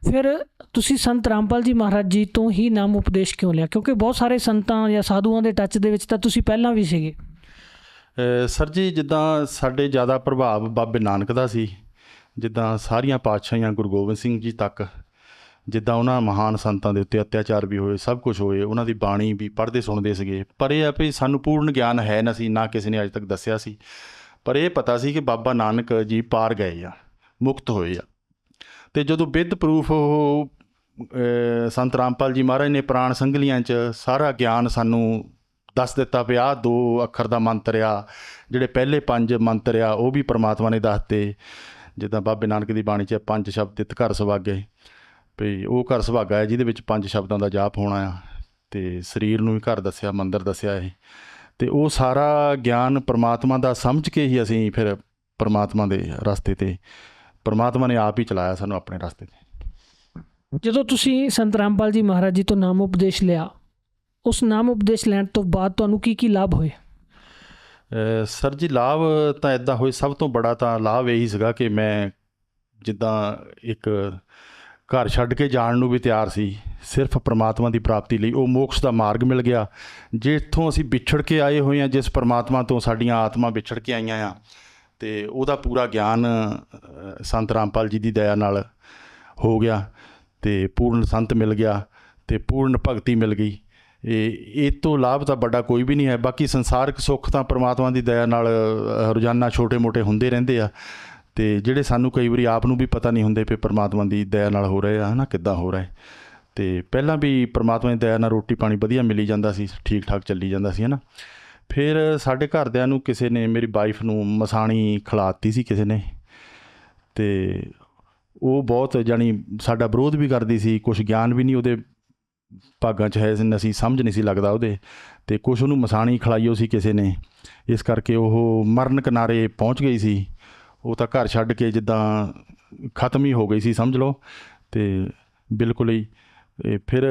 ਫਿਰ ਤੁਸੀਂ ਸੰਤ ਰਾਮਪਾਲ ਜੀ ਮਹਾਰਾਜ ਜੀ ਤੋਂ ਹੀ ਨਾਮ ਉਪਦੇਸ਼ ਕਿਉਂ ਲਿਆ? ਕਿਉਂਕਿ ਬਹੁਤ ਸਾਰੇ ਸੰਤਾਂ ਜਾਂ ਸਾਧੂਆਂ ਦੇ ਟੱਚ ਦੇ ਵਿੱਚ ਤਾਂ ਤੁਸੀਂ ਪਹਿਲਾਂ ਵੀ ਸੀਗੇ। ਸਰ ਜੀ, ਜਿੱਦਾਂ ਸਾਡੇ ਜ਼ਿਆਦਾ ਪ੍ਰਭਾਵ ਬਾਬੇ ਨਾਨਕ ਦਾ ਸੀ, ਜਿੱਦਾਂ ਸਾਰੀਆਂ ਪਾਤਸ਼ਾਹੀਆਂ ਗੁਰੂ ਗੋਬਿੰਦ ਸਿੰਘ ਜੀ ਤੱਕ, ਜਿੱਦਾਂ ਉਹਨਾਂ ਮਹਾਨ ਸੰਤਾਂ ਦੇ ਉੱਤੇ ਅਤਿਆਚਾਰ ਵੀ ਹੋਏ, ਸਭ ਕੁਝ ਹੋਏ, ਉਹਨਾਂ ਦੀ ਬਾਣੀ ਵੀ ਪੜ੍ਹਦੇ ਸੁਣਦੇ ਸੀਗੇ। ਪਰ ਇਹ ਆ ਵੀ ਸਾਨੂੰ ਪੂਰਨ ਗਿਆਨ ਹੈ ਨਾ ਸੀ, ਨਾ ਕਿਸੇ ਨੇ ਅੱਜ ਤੱਕ ਦੱਸਿਆ ਸੀ। ਪਰ ਇਹ ਪਤਾ ਸੀ ਕਿ ਬਾਬਾ ਨਾਨਕ ਜੀ ਪਾਰ ਗਏ ਆ, ਮੁਕਤ ਹੋਏ ਆ। ਅਤੇ ਜਦੋਂ ਵਿਦ ਪ੍ਰੂਫ ਉਹ ਸੰਤ ਰਾਮਪਾਲ ਜੀ ਮਹਾਰਾਜ ਨੇ ਪੁਰਾਣ ਸੰਗਲੀਆਂ 'ਚ ਸਾਰਾ ਗਿਆਨ ਸਾਨੂੰ ਦੱਸ ਦਿੱਤਾ ਵੀ ਆਹ 2 ਅੱਖਰ ਦਾ ਮੰਤਰ ਆ, ਜਿਹੜੇ ਪਹਿਲੇ 5 ਮੰਤਰ ਆ ਉਹ ਵੀ ਪਰਮਾਤਮਾ ਨੇ ਦੱਸਤੇ। ਜਿੱਦਾਂ ਬਾਬੇ ਨਾਨਕ ਦੀ ਬਾਣੀ 'ਚ 5 ਸ਼ਬਦ ਤਿਤ ਘਰ ਸੁਭਾਗੇ, ਵੀ ਉਹ ਘਰ ਸੁਭਾਗਾ ਹੈ ਜਿਹਦੇ ਵਿੱਚ 5 ਸ਼ਬਦਾਂ ਦਾ ਜਾਪ ਹੋਣਾ ਆ। ਅਤੇ ਸਰੀਰ ਨੂੰ ਵੀ ਘਰ ਦੱਸਿਆ, ਮੰਦਰ ਦੱਸਿਆ ਇਹ। ਅਤੇ ਉਹ ਸਾਰਾ ਗਿਆਨ ਪਰਮਾਤਮਾ ਦਾ ਸਮਝ ਕੇ ਹੀ ਅਸੀਂ ਫਿਰ ਪਰਮਾਤਮਾ ਦੇ ਰਸਤੇ 'ਤੇ, ਪਰਮਾਤਮਾ ਨੇ ਆਪ ਹੀ ਚਲਾਇਆ ਸਾਨੂੰ ਆਪਣੇ ਰਸਤੇ 'ਤੇ। ਜਦੋਂ ਤੁਸੀਂ ਸੰਤ ਰਾਮਪਾਲ ਜੀ ਮਹਾਰਾਜ ਜੀ ਤੋਂ ਨਾਮ ਉਪਦੇਸ਼ ਲਿਆ, ਉਸ ਨਾਮ ਉਪਦੇਸ਼ ਲੈਣ ਤੋਂ ਬਾਅਦ ਤੁਹਾਨੂੰ ਕੀ ਲਾਭ ਹੋਏ? ਸਰ ਜੀ, ਲਾਭ ਤਾਂ ਇੱਦਾਂ ਹੋਏ, ਸਭ ਤੋਂ ਬੜਾ ਤਾਂ ਲਾਭ ਇਹੀ ਸੀਗਾ ਕਿ ਮੈਂ ਜਿੱਦਾਂ ਇੱਕ ਘਰ ਛੱਡ ਕੇ ਜਾਣ ਨੂੰ ਵੀ ਤਿਆਰ ਸੀ ਸਿਰਫ ਪਰਮਾਤਮਾ ਦੀ ਪ੍ਰਾਪਤੀ ਲਈ। ਉਹ ਮੋਕਸ਼ ਦਾ ਮਾਰਗ ਮਿਲ ਗਿਆ। ਜਿੱਥੋਂ ਅਸੀਂ ਵਿਛੜ ਕੇ ਆਏ ਹੋਏ ਹਾਂ, ਜਿਸ ਪਰਮਾਤਮਾ ਤੋਂ ਸਾਡੀਆਂ ਆਤਮਾ ਵਿਛੜ ਕੇ ਆਈਆਂ ਆ, ਅਤੇ ਉਹਦਾ ਪੂਰਾ ਗਿਆਨ ਸੰਤ ਰਾਮਪਾਲ ਜੀ ਦੀ ਦਇਆ ਨਾਲ ਹੋ ਗਿਆ, ਅਤੇ ਪੂਰਨ ਸੰਤ ਮਿਲ ਗਿਆ, ਅਤੇ ਪੂਰਨ ਭਗਤੀ ਮਿਲ ਗਈ। ਇਹ ਤੋਂ ਲਾਭ ਤਾਂ ਵੱਡਾ ਕੋਈ ਵੀ ਨਹੀਂ ਹੈ। ਬਾਕੀ ਸੰਸਾਰਿਕ ਸੁੱਖ ਤਾਂ ਪਰਮਾਤਮਾ ਦੀ ਦਇਆ ਨਾਲ ਰੋਜ਼ਾਨਾ ਛੋਟੇ ਮੋਟੇ ਹੁੰਦੇ ਰਹਿੰਦੇ ਆ, ਅਤੇ ਜਿਹੜੇ ਸਾਨੂੰ ਕਈ ਵਾਰੀ ਆਪ ਨੂੰ ਵੀ ਪਤਾ ਨਹੀਂ ਹੁੰਦੇ ਵੀ ਪਰਮਾਤਮਾ ਦੀ ਦਇਆ ਨਾਲ ਹੋ ਰਹੇ ਆ, ਹੈ ਨਾ, ਕਿੱਦਾਂ ਹੋ ਰਹੇ। ਅਤੇ ਪਹਿਲਾਂ ਵੀ ਪਰਮਾਤਮਾ ਦੀ ਦਇਆ ਨਾਲ ਰੋਟੀ ਪਾਣੀ ਵਧੀਆ ਮਿਲੀ ਜਾਂਦਾ ਸੀ, ਠੀਕ ਠਾਕ ਚੱਲੀ ਜਾਂਦਾ ਸੀ, ਹੈ ਨਾ। ਫਿਰ ਸਾਡੇ ਘਰਦਿਆਂ ਨੂੰ ਕਿਸੇ ਨੇ, ਮੇਰੀ ਵਾਈਫ ਨੂੰ ਮਸਾਣੀ ਖਿਲਾਤੀ ਸੀ ਕਿਸੇ ਨੇ, ਅਤੇ ਉਹ ਬਹੁਤ ਜਾਣੀ ਸਾਡਾ ਵਿਰੋਧ ਵੀ ਕਰਦੀ ਸੀ। ਕੁਛ ਗਿਆਨ ਵੀ ਨਹੀਂ ਉਹਦੇ ਭਾਗਾਂ 'ਚ ਹੈ, ਅਸੀਂ ਸਮਝ ਨਹੀਂ ਸੀ ਲੱਗਦਾ ਉਹਦੇ, ਅਤੇ ਕੁਛ ਉਹਨੂੰ ਮਸਾਣੀ ਖਿਲਾਈਓ ਸੀ ਕਿਸੇ ਨੇ। ਇਸ ਕਰਕੇ ਉਹ ਮਰਨ ਕਿਨਾਰੇ ਪਹੁੰਚ ਗਈ ਸੀ। ਉਹ ਤਾਂ ਘਰ ਛੱਡ ਕੇ ਜਿੱਦਾਂ ਖਤਮ ਹੀ ਹੋ ਗਈ ਸੀ, ਸਮਝ ਲਓ। ਅਤੇ ਬਿਲਕੁਲ ਹੀ ਫਿਰ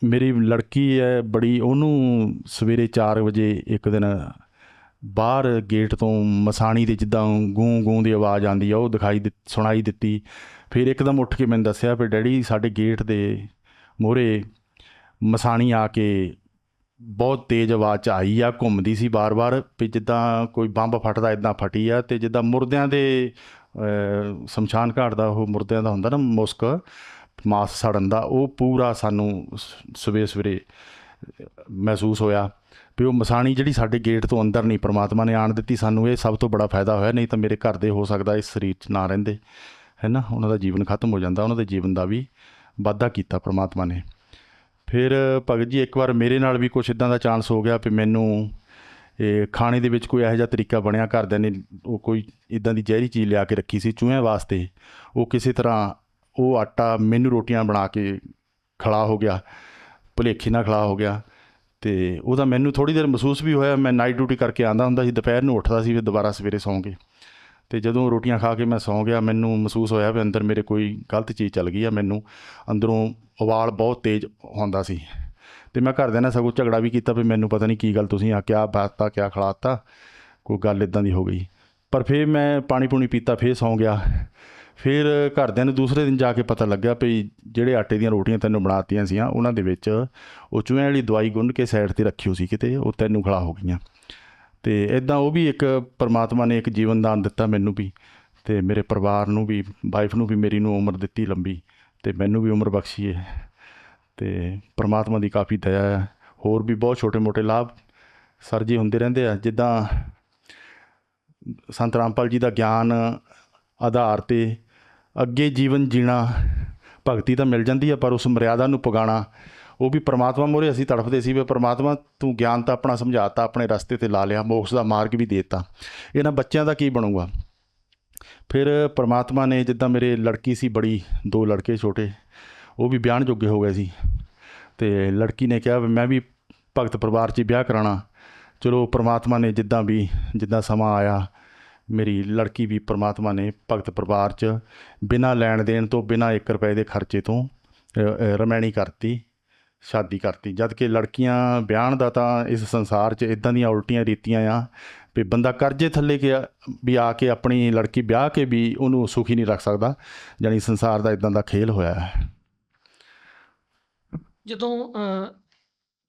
ਮੇਰੀ ਲੜਕੀ ਹੈ ਬੜੀ, ਉਹਨੂੰ ਸਵੇਰੇ 4 ਵਜੇ ਇੱਕ ਦਿਨ ਬਾਹਰ ਗੇਟ ਤੋਂ ਮਸਾਣੀ ਦੇ ਜਿੱਦਾਂ ਗੂੰ ਗੂੰ ਦੀ ਆਵਾਜ਼ ਆਉਂਦੀ ਆ, ਉਹ ਸੁਣਾਈ ਦਿੱਤੀ। ਫਿਰ ਇੱਕਦਮ ਉੱਠ ਕੇ ਮੈਨੂੰ ਦੱਸਿਆ ਵੀ ਡੈਡੀ, ਸਾਡੇ ਗੇਟ ਦੇ ਮੂਹਰੇ ਮਸਾਣੀ ਆ ਕੇ ਬਹੁਤ ਤੇਜ਼ ਆਵਾਜ਼ 'ਚ ਆਈ ਆ, ਘੁੰਮਦੀ ਸੀ ਵਾਰ-ਵਾਰ, ਵੀ ਜਿੱਦਾਂ ਕੋਈ ਬੰਬ ਫਟਦਾ ਇੱਦਾਂ ਫਟੀ ਆ। ਅਤੇ ਜਿੱਦਾਂ ਮੁਰਦਿਆਂ ਦੇ ਸ਼ਮਸ਼ਾਨ ਘਾਟ ਦਾ ਉਹ ਮੁਰਦਿਆਂ ਦਾ ਹੁੰਦਾ ਨਾ ਮੁਸਕ, ਮਾਸ ਸੜਨ ਦਾ, ਉਹ ਪੂਰਾ ਸਾਨੂੰ ਸਵੇਰੇ ਮਹਿਸੂਸ ਹੋਇਆ ਵੀ ਉਹ ਮਸਾਣੀ ਜਿਹੜੀ ਸਾਡੇ ਗੇਟ ਤੋਂ ਅੰਦਰ ਨਹੀਂ ਪਰਮਾਤਮਾ ਨੇ ਆਉਣ ਦਿੱਤੀ ਸਾਨੂੰ। ਇਹ ਸਭ ਤੋਂ ਬੜਾ ਫਾਇਦਾ ਹੋਇਆ, ਨਹੀਂ ਤਾਂ ਮੇਰੇ ਘਰ ਦੇ ਹੋ ਸਕਦਾ ਇਸ ਸਰੀਰ 'ਚ ਨਾ ਰਹਿੰਦੇ, ਹੈ ਨਾ, ਉਹਨਾਂ ਦਾ ਜੀਵਨ ਖਤਮ ਹੋ ਜਾਂਦਾ। ਉਹਨਾਂ ਦੇ ਜੀਵਨ ਦਾ ਵੀ ਵਾਧਾ ਕੀਤਾ ਪਰਮਾਤਮਾ ਨੇ। ਫਿਰ ਭਗਤ ਜੀ ਇੱਕ ਵਾਰ ਮੇਰੇ ਨਾਲ ਵੀ ਕੁਛ ਇੱਦਾਂ ਦਾ ਚਾਂਸ ਹੋ ਗਿਆ ਵੀ ਮੈਨੂੰ ਇਹ ਖਾਣੇ ਦੇ ਵਿੱਚ ਕੋਈ ਇਹੋ ਜਿਹਾ ਤਰੀਕਾ ਬਣਿਆ, ਘਰਦਿਆਂ ਨੇ ਉਹ ਕੋਈ ਇੱਦਾਂ ਦੀ ਜ਼ਹਿਰੀ ਚੀਜ਼ ਲਿਆ ਕੇ ਰੱਖੀ ਸੀ ਚੂਹਿਆਂ ਵਾਸਤੇ। ਉਹ ਕਿਸੇ ਤਰ੍ਹਾਂ ਉਹ ਆਟਾ ਮੈਨੂੰ ਰੋਟੀਆਂ ਬਣਾ ਕੇ ਖਿਲਾ ਹੋ ਗਿਆ, ਭੁਲੇਖੇ ਨਾਲ ਖਿਲਾ ਹੋ ਗਿਆ। ਅਤੇ ਉਹਦਾ ਮੈਨੂੰ ਥੋੜ੍ਹੀ ਦੇਰ ਮਹਿਸੂਸ ਵੀ ਹੋਇਆ। ਮੈਂ ਨਾਈਟ ਡਿਊਟੀ ਕਰਕੇ ਆਉਂਦਾ ਹੁੰਦਾ ਸੀ, ਦੁਪਹਿਰ ਨੂੰ ਉੱਠਦਾ ਸੀ, ਫਿਰ ਦੁਬਾਰਾ ਸਵੇਰੇ ਸੌਂ ਕੇ। ਅਤੇ ਜਦੋਂ ਰੋਟੀਆਂ ਖਾ ਕੇ ਮੈਂ ਸੌਂ ਗਿਆ, ਮੈਨੂੰ ਮਹਿਸੂਸ ਹੋਇਆ ਵੀ ਅੰਦਰ ਮੇਰੇ ਕੋਈ ਗਲਤ ਚੀਜ਼ ਚੱਲ ਗਈ ਆ। ਮੈਨੂੰ ਅੰਦਰੋਂ ਉਬਾਲ ਬਹੁਤ ਤੇਜ਼ ਹੁੰਦਾ ਸੀ, ਅਤੇ ਮੈਂ ਘਰਦਿਆਂ ਨਾਲ ਸਗੋਂ ਝਗੜਾ ਵੀ ਕੀਤਾ ਵੀ ਮੈਨੂੰ ਪਤਾ ਨਹੀਂ ਕੀ ਗੱਲ, ਤੁਸੀਂ ਕਿਆ ਬਾਤ ਕਿਆ ਖਿਲਾਤਾ, ਕੋਈ ਗੱਲ ਇੱਦਾਂ ਦੀ ਹੋ ਗਈ। ਪਰ ਫਿਰ ਮੈਂ ਪਾਣੀ ਪੂਣੀ ਪੀਤਾ, ਫਿਰ ਸੌਂ ਗਿਆ। ਫਿਰ ਘਰਦਿਆਂ ਨੂੰ ਦੂਸਰੇ ਦਿਨ ਜਾ ਕੇ ਪਤਾ ਲੱਗਿਆ ਵੀ ਜਿਹੜੇ ਆਟੇ ਦੀਆਂ ਰੋਟੀਆਂ ਤੈਨੂੰ ਬਣਾਤੀਆਂ ਸੀਆਂ, ਉਹਨਾਂ ਦੇ ਵਿੱਚ ਉਹ ਚੂਹਿਆਂ ਵਾਲੀ ਦਵਾਈ ਗੁੰਨ ਕੇ ਸਾਈਡ 'ਤੇ ਰੱਖੀ ਹੋ ਸੀ ਕਿਤੇ, ਉਹ ਤੈਨੂੰ ਖਿਲਾ ਹੋ ਗਈਆਂ। ਅਤੇ ਇੱਦਾਂ ਉਹ ਵੀ ਇੱਕ ਪਰਮਾਤਮਾ ਨੇ ਇੱਕ ਜੀਵਨ ਦਾਨ ਦਿੱਤਾ ਮੈਨੂੰ ਵੀ, ਅਤੇ ਮੇਰੇ ਪਰਿਵਾਰ ਨੂੰ ਵੀ, ਵਾਈਫ ਨੂੰ ਵੀ, ਮੇਰੀ ਨੂੰ ਉਮਰ ਦਿੱਤੀ ਲੰਬੀ, ਅਤੇ ਮੈਨੂੰ ਵੀ ਉਮਰ ਬਖਸ਼ੀ ਹੈ। ਅਤੇ ਪਰਮਾਤਮਾ ਦੀ ਕਾਫੀ ਦਇਆ ਹੈ। ਹੋਰ ਵੀ ਬਹੁਤ ਛੋਟੇ ਮੋਟੇ ਲਾਭ ਸਰ ਜੀ ਹੁੰਦੇ ਰਹਿੰਦੇ ਆ। ਜਿੱਦਾਂ ਸੰਤ ਰਾਮਪਾਲ ਜੀ ਦਾ ਗਿਆਨ ਆਧਾਰ 'ਤੇ ਅੱਗੇ ਜੀਵਨ ਜੀਣਾ, ਭਗਤੀ ਤਾਂ ਮਿਲ ਜਾਂਦੀ ਆ, ਪਰ ਉਸ ਮਰਿਆਦਾ ਨੂੰ ਪੁਗਾਉਣਾ ਉਹ ਵੀ ਪਰਮਾਤਮਾ ਮੂਹਰੇ ਅਸੀਂ ਤੜਫਦੇ ਸੀ ਵੀ ਪਰਮਾਤਮਾ ਤੂੰ ਗਿਆਨ ਤਾਂ ਆਪਣਾ ਸਮਝਾਤਾ, ਆਪਣੇ ਰਸਤੇ 'ਤੇ ਲਾ ਲਿਆ, ਮੋਕਸ਼ ਦਾ ਮਾਰਗ ਵੀ ਦੇ ਦਿੱਤਾ, ਇਹਨਾਂ ਬੱਚਿਆਂ ਦਾ ਕੀ ਬਣੂਗਾ। ਫਿਰ ਪਰਮਾਤਮਾ ਨੇ ਜਿੱਦਾਂ ਮੇਰੇ ਲੜਕੀ ਸੀ ਬੜੀ, 2 ਲੜਕੇ ਛੋਟੇ, ਉਹ ਵੀ ਵਿਆਹਣ ਜੋਗੇ ਹੋ ਗਏ ਸੀ, ਅਤੇ ਲੜਕੀ ਨੇ ਕਿਹਾ ਵੀ ਮੈਂ ਵੀ ਭਗਤ ਪਰਿਵਾਰ 'ਚ ਵਿਆਹ ਕਰਾਉਣਾ ਚਲੋ ਪ੍ਰਮਾਤਮਾ ਨੇ ਜਿੱਦਾਂ ਸਮਾਂ ਆਇਆ, ਮੇਰੀ ਲੜਕੀ ਵੀ ਪ੍ਰਮਾਤਮਾ ਨੇ ਭਗਤ ਪਰਿਵਾਰ 'ਚ ਬਿਨਾਂ ਲੈਣ ਦੇਣ ਤੋਂ, ਬਿਨਾਂ 1 ਰੁਪਏ ਦੇ ਖਰਚੇ ਤੋਂ ਰਮੈਣੀ ਕਰਤੀ, ਸ਼ਾਦੀ ਕਰਤੀ। ਜਦ ਕਿ ਲੜਕੀਆਂ ਵਿਆਹਣ ਦਾ ਤਾਂ ਇਸ ਸੰਸਾਰ 'ਚ ਇੱਦਾਂ ਦੀਆਂ ਉਲਟੀਆਂ ਰੀਤੀਆਂ ਆ ਵੀ ਬੰਦਾ ਕਰਜ਼ੇ ਥੱਲੇ ਵੀ ਆ ਕੇ ਆਪਣੀ ਲੜਕੀ ਵਿਆਹ ਕੇ ਵੀ ਉਹਨੂੰ ਸੁਖੀ ਨਹੀਂ ਰੱਖ ਸਕਦਾ। ਜਾਣੀ ਸੰਸਾਰ ਦਾ ਇੱਦਾਂ ਦਾ ਖੇਲ ਹੋਇਆ ਹੈ। ਜਦੋਂ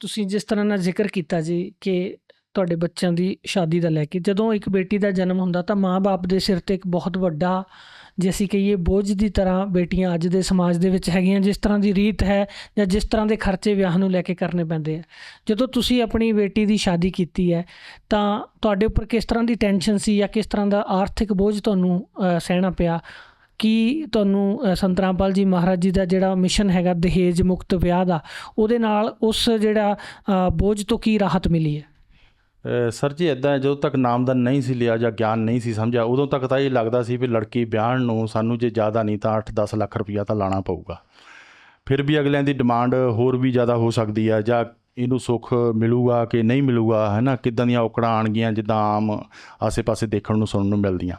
ਤੁਸੀਂ ਜਿਸ ਤਰ੍ਹਾਂ ਨਾਲ ਜ਼ਿਕਰ ਕੀਤਾ ਜੀ ਕਿ ਤੁਹਾਡੇ ਬੱਚਿਆਂ ਦੀ ਸ਼ਾਦੀ ਦਾ ਲੈ ਕੇ, ਜਦੋਂ ਇੱਕ ਬੇਟੀ ਦਾ ਜਨਮ ਹੁੰਦਾ ਤਾਂ ਮਾਂ-ਬਾਪ ਦੇ ਸਿਰ 'ਤੇ ਇੱਕ ਬਹੁਤ ਵੱਡਾ, ਜੇ ਅਸੀਂ ਕਹੀਏ, ਬੋਝ ਦੀ ਤਰ੍ਹਾਂ ਬੇਟੀਆਂ ਅੱਜ ਦੇ ਸਮਾਜ ਦੇ ਵਿੱਚ ਹੈਗੀਆਂ। ਜਿਸ ਤਰ੍ਹਾਂ ਦੀ ਰੀਤ ਹੈ ਜਾਂ ਜਿਸ ਤਰ੍ਹਾਂ ਦੇ ਖਰਚੇ ਵਿਆਹ ਨੂੰ ਲੈ ਕੇ ਕਰਨੇ ਪੈਂਦੇ ਆ। ਜਦੋਂ ਤੁਸੀਂ ਆਪਣੀ ਬੇਟੀ ਦੀ ਸ਼ਾਦੀ ਕੀਤੀ ਹੈ ਤਾਂ ਤੁਹਾਡੇ ਉੱਪਰ ਕਿਸ ਤਰ੍ਹਾਂ ਦੀ ਟੈਨਸ਼ਨ ਸੀ ਜਾਂ ਕਿਸ ਤਰ੍ਹਾਂ ਦਾ ਆਰਥਿਕ ਬੋਝ ਤੁਹਾਨੂੰ ਸਹਿਣਾ ਪਿਆ? ਕੀ ਤੁਹਾਨੂੰ ਸੰਤ ਰਾਮਪਾਲ ਜੀ ਮਹਾਰਾਜ ਜੀ ਦਾ ਜਿਹੜਾ ਮਿਸ਼ਨ ਹੈਗਾ ਦਹੇਜ ਮੁਕਤ ਵਿਆਹ ਦਾ, ਉਹਦੇ ਨਾਲ ਉਸ ਜਿਹੜਾ ਬੋਝ ਤੋਂ ਕੀ ਰਾਹਤ ਮਿਲੀ ਹੈ? ਸਰ ਜੀ ਇੱਦਾਂ, ਜਦੋਂ ਤੱਕ ਨਾਮਦਾਨ ਨਹੀਂ ਸੀ ਲਿਆ ਜਾਂ ਗਿਆਨ ਨਹੀਂ ਸੀ ਸਮਝਿਆ, ਉਦੋਂ ਤੱਕ ਤਾਂ ਇਹ ਲੱਗਦਾ ਸੀ ਵੀ ਲੜਕੀ ਵਿਆਹਣ ਨੂੰ ਸਾਨੂੰ ਜੇ ਜ਼ਿਆਦਾ ਨਹੀਂ ਤਾਂ 8-10 ਲੱਖ ਰੁਪਈਆ ਤਾਂ ਲਾਣਾ ਪਊਗਾ। ਫਿਰ ਵੀ ਅਗਲਿਆਂ ਦੀ ਡਿਮਾਂਡ ਹੋਰ ਵੀ ਜ਼ਿਆਦਾ ਹੋ ਸਕਦੀ ਆ, ਜਾਂ ਇਹਨੂੰ ਸੁੱਖ ਮਿਲੂਗਾ ਕਿ ਨਹੀਂ ਮਿਲੂਗਾ, ਹੈ ਨਾ, ਕਿੱਦਾਂ ਦੀਆਂ ਔਕੜਾਂ ਆਉਣਗੀਆਂ ਜਿੱਦਾਂ ਆਮ ਆਸੇ-ਪਾਸੇ ਦੇਖਣ ਨੂੰ ਸੁਣਨ ਨੂੰ ਮਿਲਦੀਆਂ।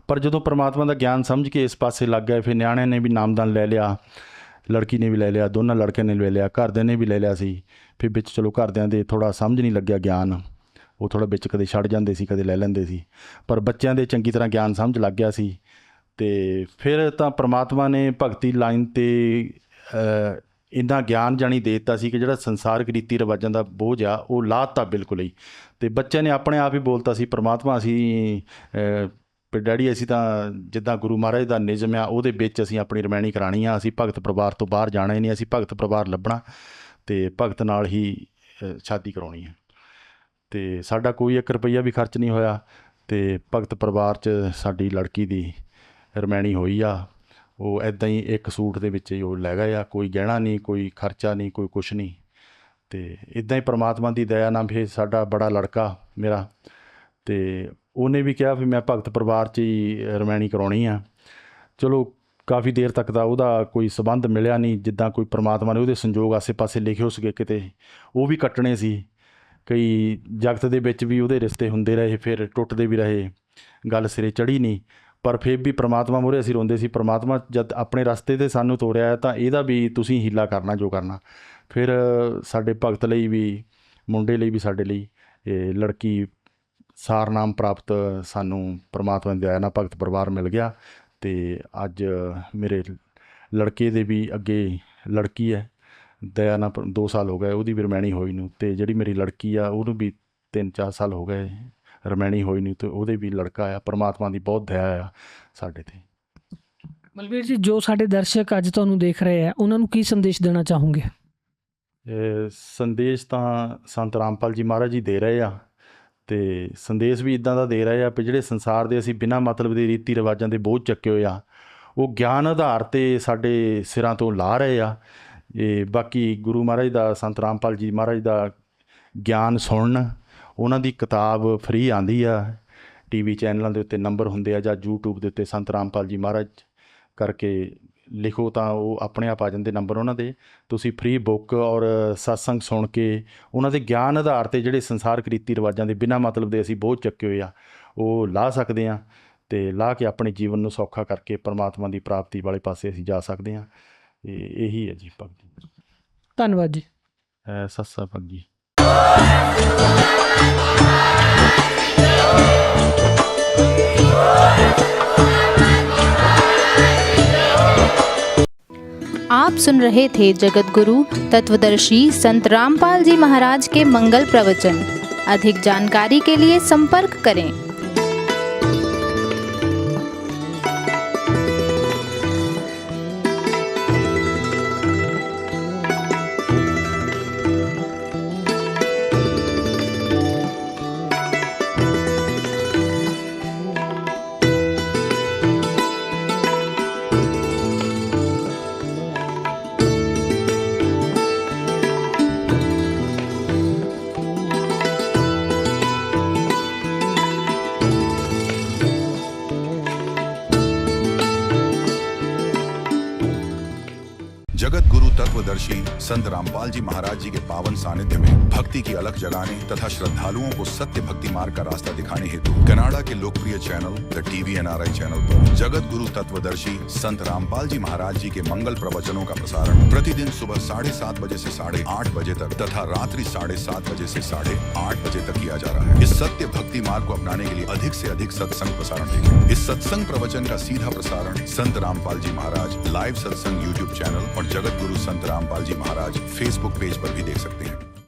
ਪਰ ਜਦੋਂ ਪਰਮਾਤਮਾ ਦਾ ਗਿਆਨ ਸਮਝ ਕੇ ਇਸ ਪਾਸੇ ਲੱਗ ਗਏ, ਫਿਰ ਨਿਆਣਿਆਂ ਨੇ ਵੀ ਨਾਮਦਾਨ ਲੈ ਲਿਆ, ਲੜਕੀ ਨੇ ਵੀ ਲੈ ਲਿਆ, ਦੋਨਾਂ ਲੜਕਿਆਂ ਨੇ ਲੈ ਲਿਆ, ਘਰਦਿਆਂ ਨੇ ਵੀ ਲੈ ਲਿਆ ਸੀ। ਫਿਰ ਵਿੱਚ ਚਲੋ ਘਰਦਿਆਂ ਦੇ ਥੋੜ੍ਹਾ ਸਮਝ ਨਹੀਂ ਲੱਗਿਆ ਗਿਆਨ, ਉਹ ਥੋੜ੍ਹਾ ਵਿੱਚ ਕਦੇ ਛੱਡ ਜਾਂਦੇ ਸੀ, ਕਦੇ ਲੈ ਲੈਂਦੇ ਸੀ। ਪਰ ਬੱਚਿਆਂ ਦੇ ਚੰਗੀ ਤਰ੍ਹਾਂ ਗਿਆਨ ਸਮਝ ਲੱਗ ਗਿਆ ਸੀ। ਅਤੇ ਫਿਰ ਤਾਂ ਪਰਮਾਤਮਾ ਨੇ ਭਗਤੀ ਲਾਈਨ 'ਤੇ ਇੰਨਾ ਗਿਆਨ ਜਾਣੀ ਦੇ ਦਿੱਤਾ ਸੀ ਕਿ ਜਿਹੜਾ ਸੰਸਾਰਿਕ ਰੀਤੀ ਰਿਵਾਜ਼ਾਂ ਦਾ ਬੋਝ ਆ ਉਹ ਲਾਹ ਤਾ ਬਿਲਕੁਲ ਹੀ। ਅਤੇ ਬੱਚਿਆਂ ਨੇ ਆਪਣੇ ਆਪ ਹੀ ਬੋਲਤਾ ਸੀ, ਪਰਮਾਤਮਾ ਅਸੀਂ ਡੈਡੀ ਅਸੀਂ ਤਾਂ ਜਿੱਦਾਂ ਗੁਰੂ ਮਹਾਰਾਜ ਦਾ ਨਿਯਮ ਆ ਉਹਦੇ ਵਿੱਚ ਅਸੀਂ ਆਪਣੀ ਰਮੈਣੀ ਕਰਾਉਣੀ ਆ, ਅਸੀਂ ਭਗਤ ਪਰਿਵਾਰ ਤੋਂ ਬਾਹਰ ਜਾਣਾ ਹੀ ਨਹੀਂ, ਅਸੀਂ ਭਗਤ ਪਰਿਵਾਰ ਲੱਭਣਾ ਅਤੇ ਭਗਤ ਨਾਲ ਹੀ ਸ਼ਾਦੀ ਕਰਾਉਣੀ ਹੈ। ਅਤੇ ਸਾਡਾ ਕੋਈ 1 ਰੁਪਈਆ ਵੀ ਖਰਚ ਨਹੀਂ ਹੋਇਆ ਅਤੇ ਭਗਤ ਪਰਿਵਾਰ 'ਚ ਸਾਡੀ ਲੜਕੀ ਦੀ ਰਮੈਣੀ ਹੋਈ ਆ। ਉਹ ਇੱਦਾਂ ਹੀ ਇੱਕ ਸੂਟ ਦੇ ਵਿੱਚ ਹੀ ਉਹ ਲੈ ਗਏ ਆ, ਕੋਈ ਗਹਿਣਾ ਨਹੀਂ, ਕੋਈ ਖਰਚਾ ਨਹੀਂ, ਕੋਈ ਕੁਛ ਨਹੀਂ। ਅਤੇ ਇੱਦਾਂ ਹੀ ਪਰਮਾਤਮਾ ਦੀ ਦਇਆ ਨਾਲ ਫਿਰ ਸਾਡਾ ਬੜਾ ਲੜਕਾ ਮੇਰਾ, ਅਤੇ ਉਹਨੇ ਵੀ ਕਿਹਾ ਵੀ ਮੈਂ ਭਗਤ ਪਰਿਵਾਰ 'ਚ ਹੀ ਰਮੈਣੀ ਕਰਾਉਣੀ ਆ। ਚਲੋ ਕਾਫੀ ਦੇਰ ਤੱਕ ਦਾ ਉਹਦਾ ਕੋਈ ਸੰਬੰਧ ਮਿਲਿਆ ਨਹੀਂ, ਜਿੱਦਾਂ ਕੋਈ ਪਰਮਾਤਮਾ ਨੇ ਉਹਦੇ ਸੰਜੋਗ ਆਸੇ ਪਾਸੇ ਲਿਖੇ ਹੋ ਸੀਗੇ ਕਿਤੇ ਉਹ ਵੀ ਕੱਟਣੇ ਸੀ। ਕਈ ਜਗਤ ਦੇ ਵਿੱਚ ਵੀ ਉਹਦੇ ਰਿਸ਼ਤੇ ਹੁੰਦੇ ਰਹੇ, ਫਿਰ ਟੁੱਟਦੇ ਵੀ ਰਹੇ, ਗੱਲ ਸਿਰੇ ਚੜ੍ਹੀ ਨਹੀਂ। ਪਰ ਫਿਰ ਵੀ ਪ੍ਰਮਾਤਮਾ ਮੂਹਰੇ ਅਸੀਂ ਰੋਂਦੇ ਸੀ, ਪ੍ਰਮਾਤਮਾ ਜਦ ਆਪਣੇ ਰਸਤੇ 'ਤੇ ਸਾਨੂੰ ਤੋਰਿਆ ਤਾਂ ਇਹਦਾ ਵੀ ਤੁਸੀਂ ਹੀਲਾ ਕਰਨਾ ਜੋ ਕਰਨਾ। ਫਿਰ ਸਾਡੇ ਭਗਤ ਲਈ ਵੀ, ਮੁੰਡੇ ਲਈ ਵੀ, ਸਾਡੇ ਲਈ ਇਹ ਲੜਕੀ ਸਾਰਨਾਮ ਪ੍ਰਾਪਤ ਸਾਨੂੰ ਪ੍ਰਮਾਤਮਾ ਦੀ ਦਇਆ ਨਾਲ ਭਗਤ ਪਰਿਵਾਰ ਮਿਲ ਗਿਆ। ਅਤੇ ਅੱਜ ਮੇਰੇ ਲੜਕੇ ਦੇ ਵੀ ਅੱਗੇ ਲੜਕੀ ਹੈ, ਦਇਆ ਨਾਲ 2 ਸਾਲ ਹੋ ਗਏ ਉਹਦੀ ਵੀ ਰਮੈਣੀ ਹੋਈ ਨੂੰ, ਅਤੇ ਜਿਹੜੀ ਮੇਰੀ ਲੜਕੀ ਆ ਉਹਨੂੰ ਵੀ 3-4 ਸਾਲ ਹੋ ਗਏ ਰਮੈਣੀ ਹੋਈ ਨੂੰ, ਅਤੇ ਉਹਦੇ ਵੀ ਲੜਕਾ ਆ। ਪਰਮਾਤਮਾ ਦੀ ਬਹੁਤ ਦਇਆ ਆ ਸਾਡੇ 'ਤੇ। ਬਲਵੀਰ ਜੀ, ਜੋ ਸਾਡੇ ਦਰਸ਼ਕ ਅੱਜ ਤੁਹਾਨੂੰ ਦੇਖ ਰਹੇ ਆ ਉਹਨਾਂ ਨੂੰ ਕੀ ਸੰਦੇਸ਼ ਦੇਣਾ ਚਾਹੋਗੇ? ਸੰਦੇਸ਼ ਤਾਂ ਸੰਤ ਰਾਮਪਾਲ ਜੀ ਮਹਾਰਾਜ ਜੀ ਦੇ ਰਹੇ ਆ, ਅਤੇ ਸੰਦੇਸ਼ ਵੀ ਇੱਦਾਂ ਦਾ ਦੇ ਰਹੇ ਆ ਵੀ ਜਿਹੜੇ ਸੰਸਾਰ ਦੇ ਅਸੀਂ ਬਿਨਾਂ ਮਤਲਬ ਦੇ ਰੀਤੀ ਰਿਵਾਜ਼ਾਂ ਦੇ ਬੋਝ ਚੱਕੇ ਹੋਏ ਆ, ਉਹ ਗਿਆਨ ਆਧਾਰ 'ਤੇ ਸਾਡੇ ਸਿਰਾਂ ਤੋਂ ਲਾਹ ਰਹੇ ਆ। ਇਹ ਬਾਕੀ ਗੁਰੂ ਮਹਾਰਾਜ ਦਾ, ਸੰਤ ਰਾਮਪਾਲ ਜੀ ਮਹਾਰਾਜ ਦਾ ਗਿਆਨ ਸੁਣਨ, ਉਹਨਾਂ ਦੀ ਕਿਤਾਬ ਫ੍ਰੀ ਆਉਂਦੀ ਆ, TV ਚੈਨਲਾਂ ਦੇ ਉੱਤੇ ਨੰਬਰ ਹੁੰਦੇ ਆ, ਜਾਂ YouTube ਦੇ ਉੱਤੇ ਸੰਤ ਰਾਮਪਾਲ ਜੀ ਮਹਾਰਾਜ ਕਰਕੇ ਲਿਖੋ ਤਾਂ ਉਹ ਆਪਣੇ ਆਪ ਆ ਜਾਂਦੇ ਨੰਬਰ ਉਹਨਾਂ ਦੇ। ਤੁਸੀਂ ਫ੍ਰੀ ਬੁੱਕ ਔਰ ਸਤਸੰਗ ਸੁਣ ਕੇ ਉਹਨਾਂ ਦੇ ਗਿਆਨ ਆਧਾਰ 'ਤੇ ਜਿਹੜੇ ਸੰਸਾਰਕ ਰੀਤੀ ਰਿਵਾਜ਼ਾਂ ਦੇ ਬਿਨਾਂ ਮਤਲਬ ਦੇ ਅਸੀਂ ਬੋਝ ਚੱਕੇ ਹੋਏ ਆ ਉਹ ਲਾਹ ਸਕਦੇ ਹਾਂ, ਅਤੇ ਲਾਹ ਕੇ ਆਪਣੇ ਜੀਵਨ ਨੂੰ ਸੌਖਾ ਕਰਕੇ ਪਰਮਾਤਮਾ ਦੀ ਪ੍ਰਾਪਤੀ ਵਾਲੇ ਪਾਸੇ ਅਸੀਂ ਜਾ ਸਕਦੇ ਹਾਂ। ਇਹੀ ਹੈ ਜੀ ਭਗਤੀ। ਧੰਨਵਾਦ ਜੀ। ਸਤਿ ਸ੍ਰੀ ਅਕਾਲ ਜੀ। आप सुन रहे थे जगत गुरु तत्वदर्शी संत रामपाल जी महाराज के मंगल प्रवचन। अधिक जानकारी के लिए संपर्क करें। जगत गुरु तत्वदर्शी संत रामपाल जी महाराज जी के पावन सानिध्य में भक्ति की अलख जगाने तथा श्रद्धालुओं को सत्य भक्ति मार्ग का रास्ता दिखाने हेतु कनाडा के लोकप्रिय channel the TV NRI channel पर जगत गुरु तत्वदर्शी संत रामपाल जी महाराज जी के मंगल प्रवचनों का प्रसारण प्रतिदिन सुबह 7:30 बजे से 8:30 बजे तक तथा रात्रि 7:30 बजे से 8:30 बजे तक किया जा रहा है। इस सत्य भक्ति मार्ग को अपनाने के लिए अधिक से अधिक सत्संग प्रसारण देखें। इस सत्संग प्रवचन का सीधा प्रसारण संत रामपाल जी महाराज लाइव सत्संग YouTube चैनल और जगत गुरु संत रामपाल जी महाराज Facebook पेज पर भी देख सकते हैं।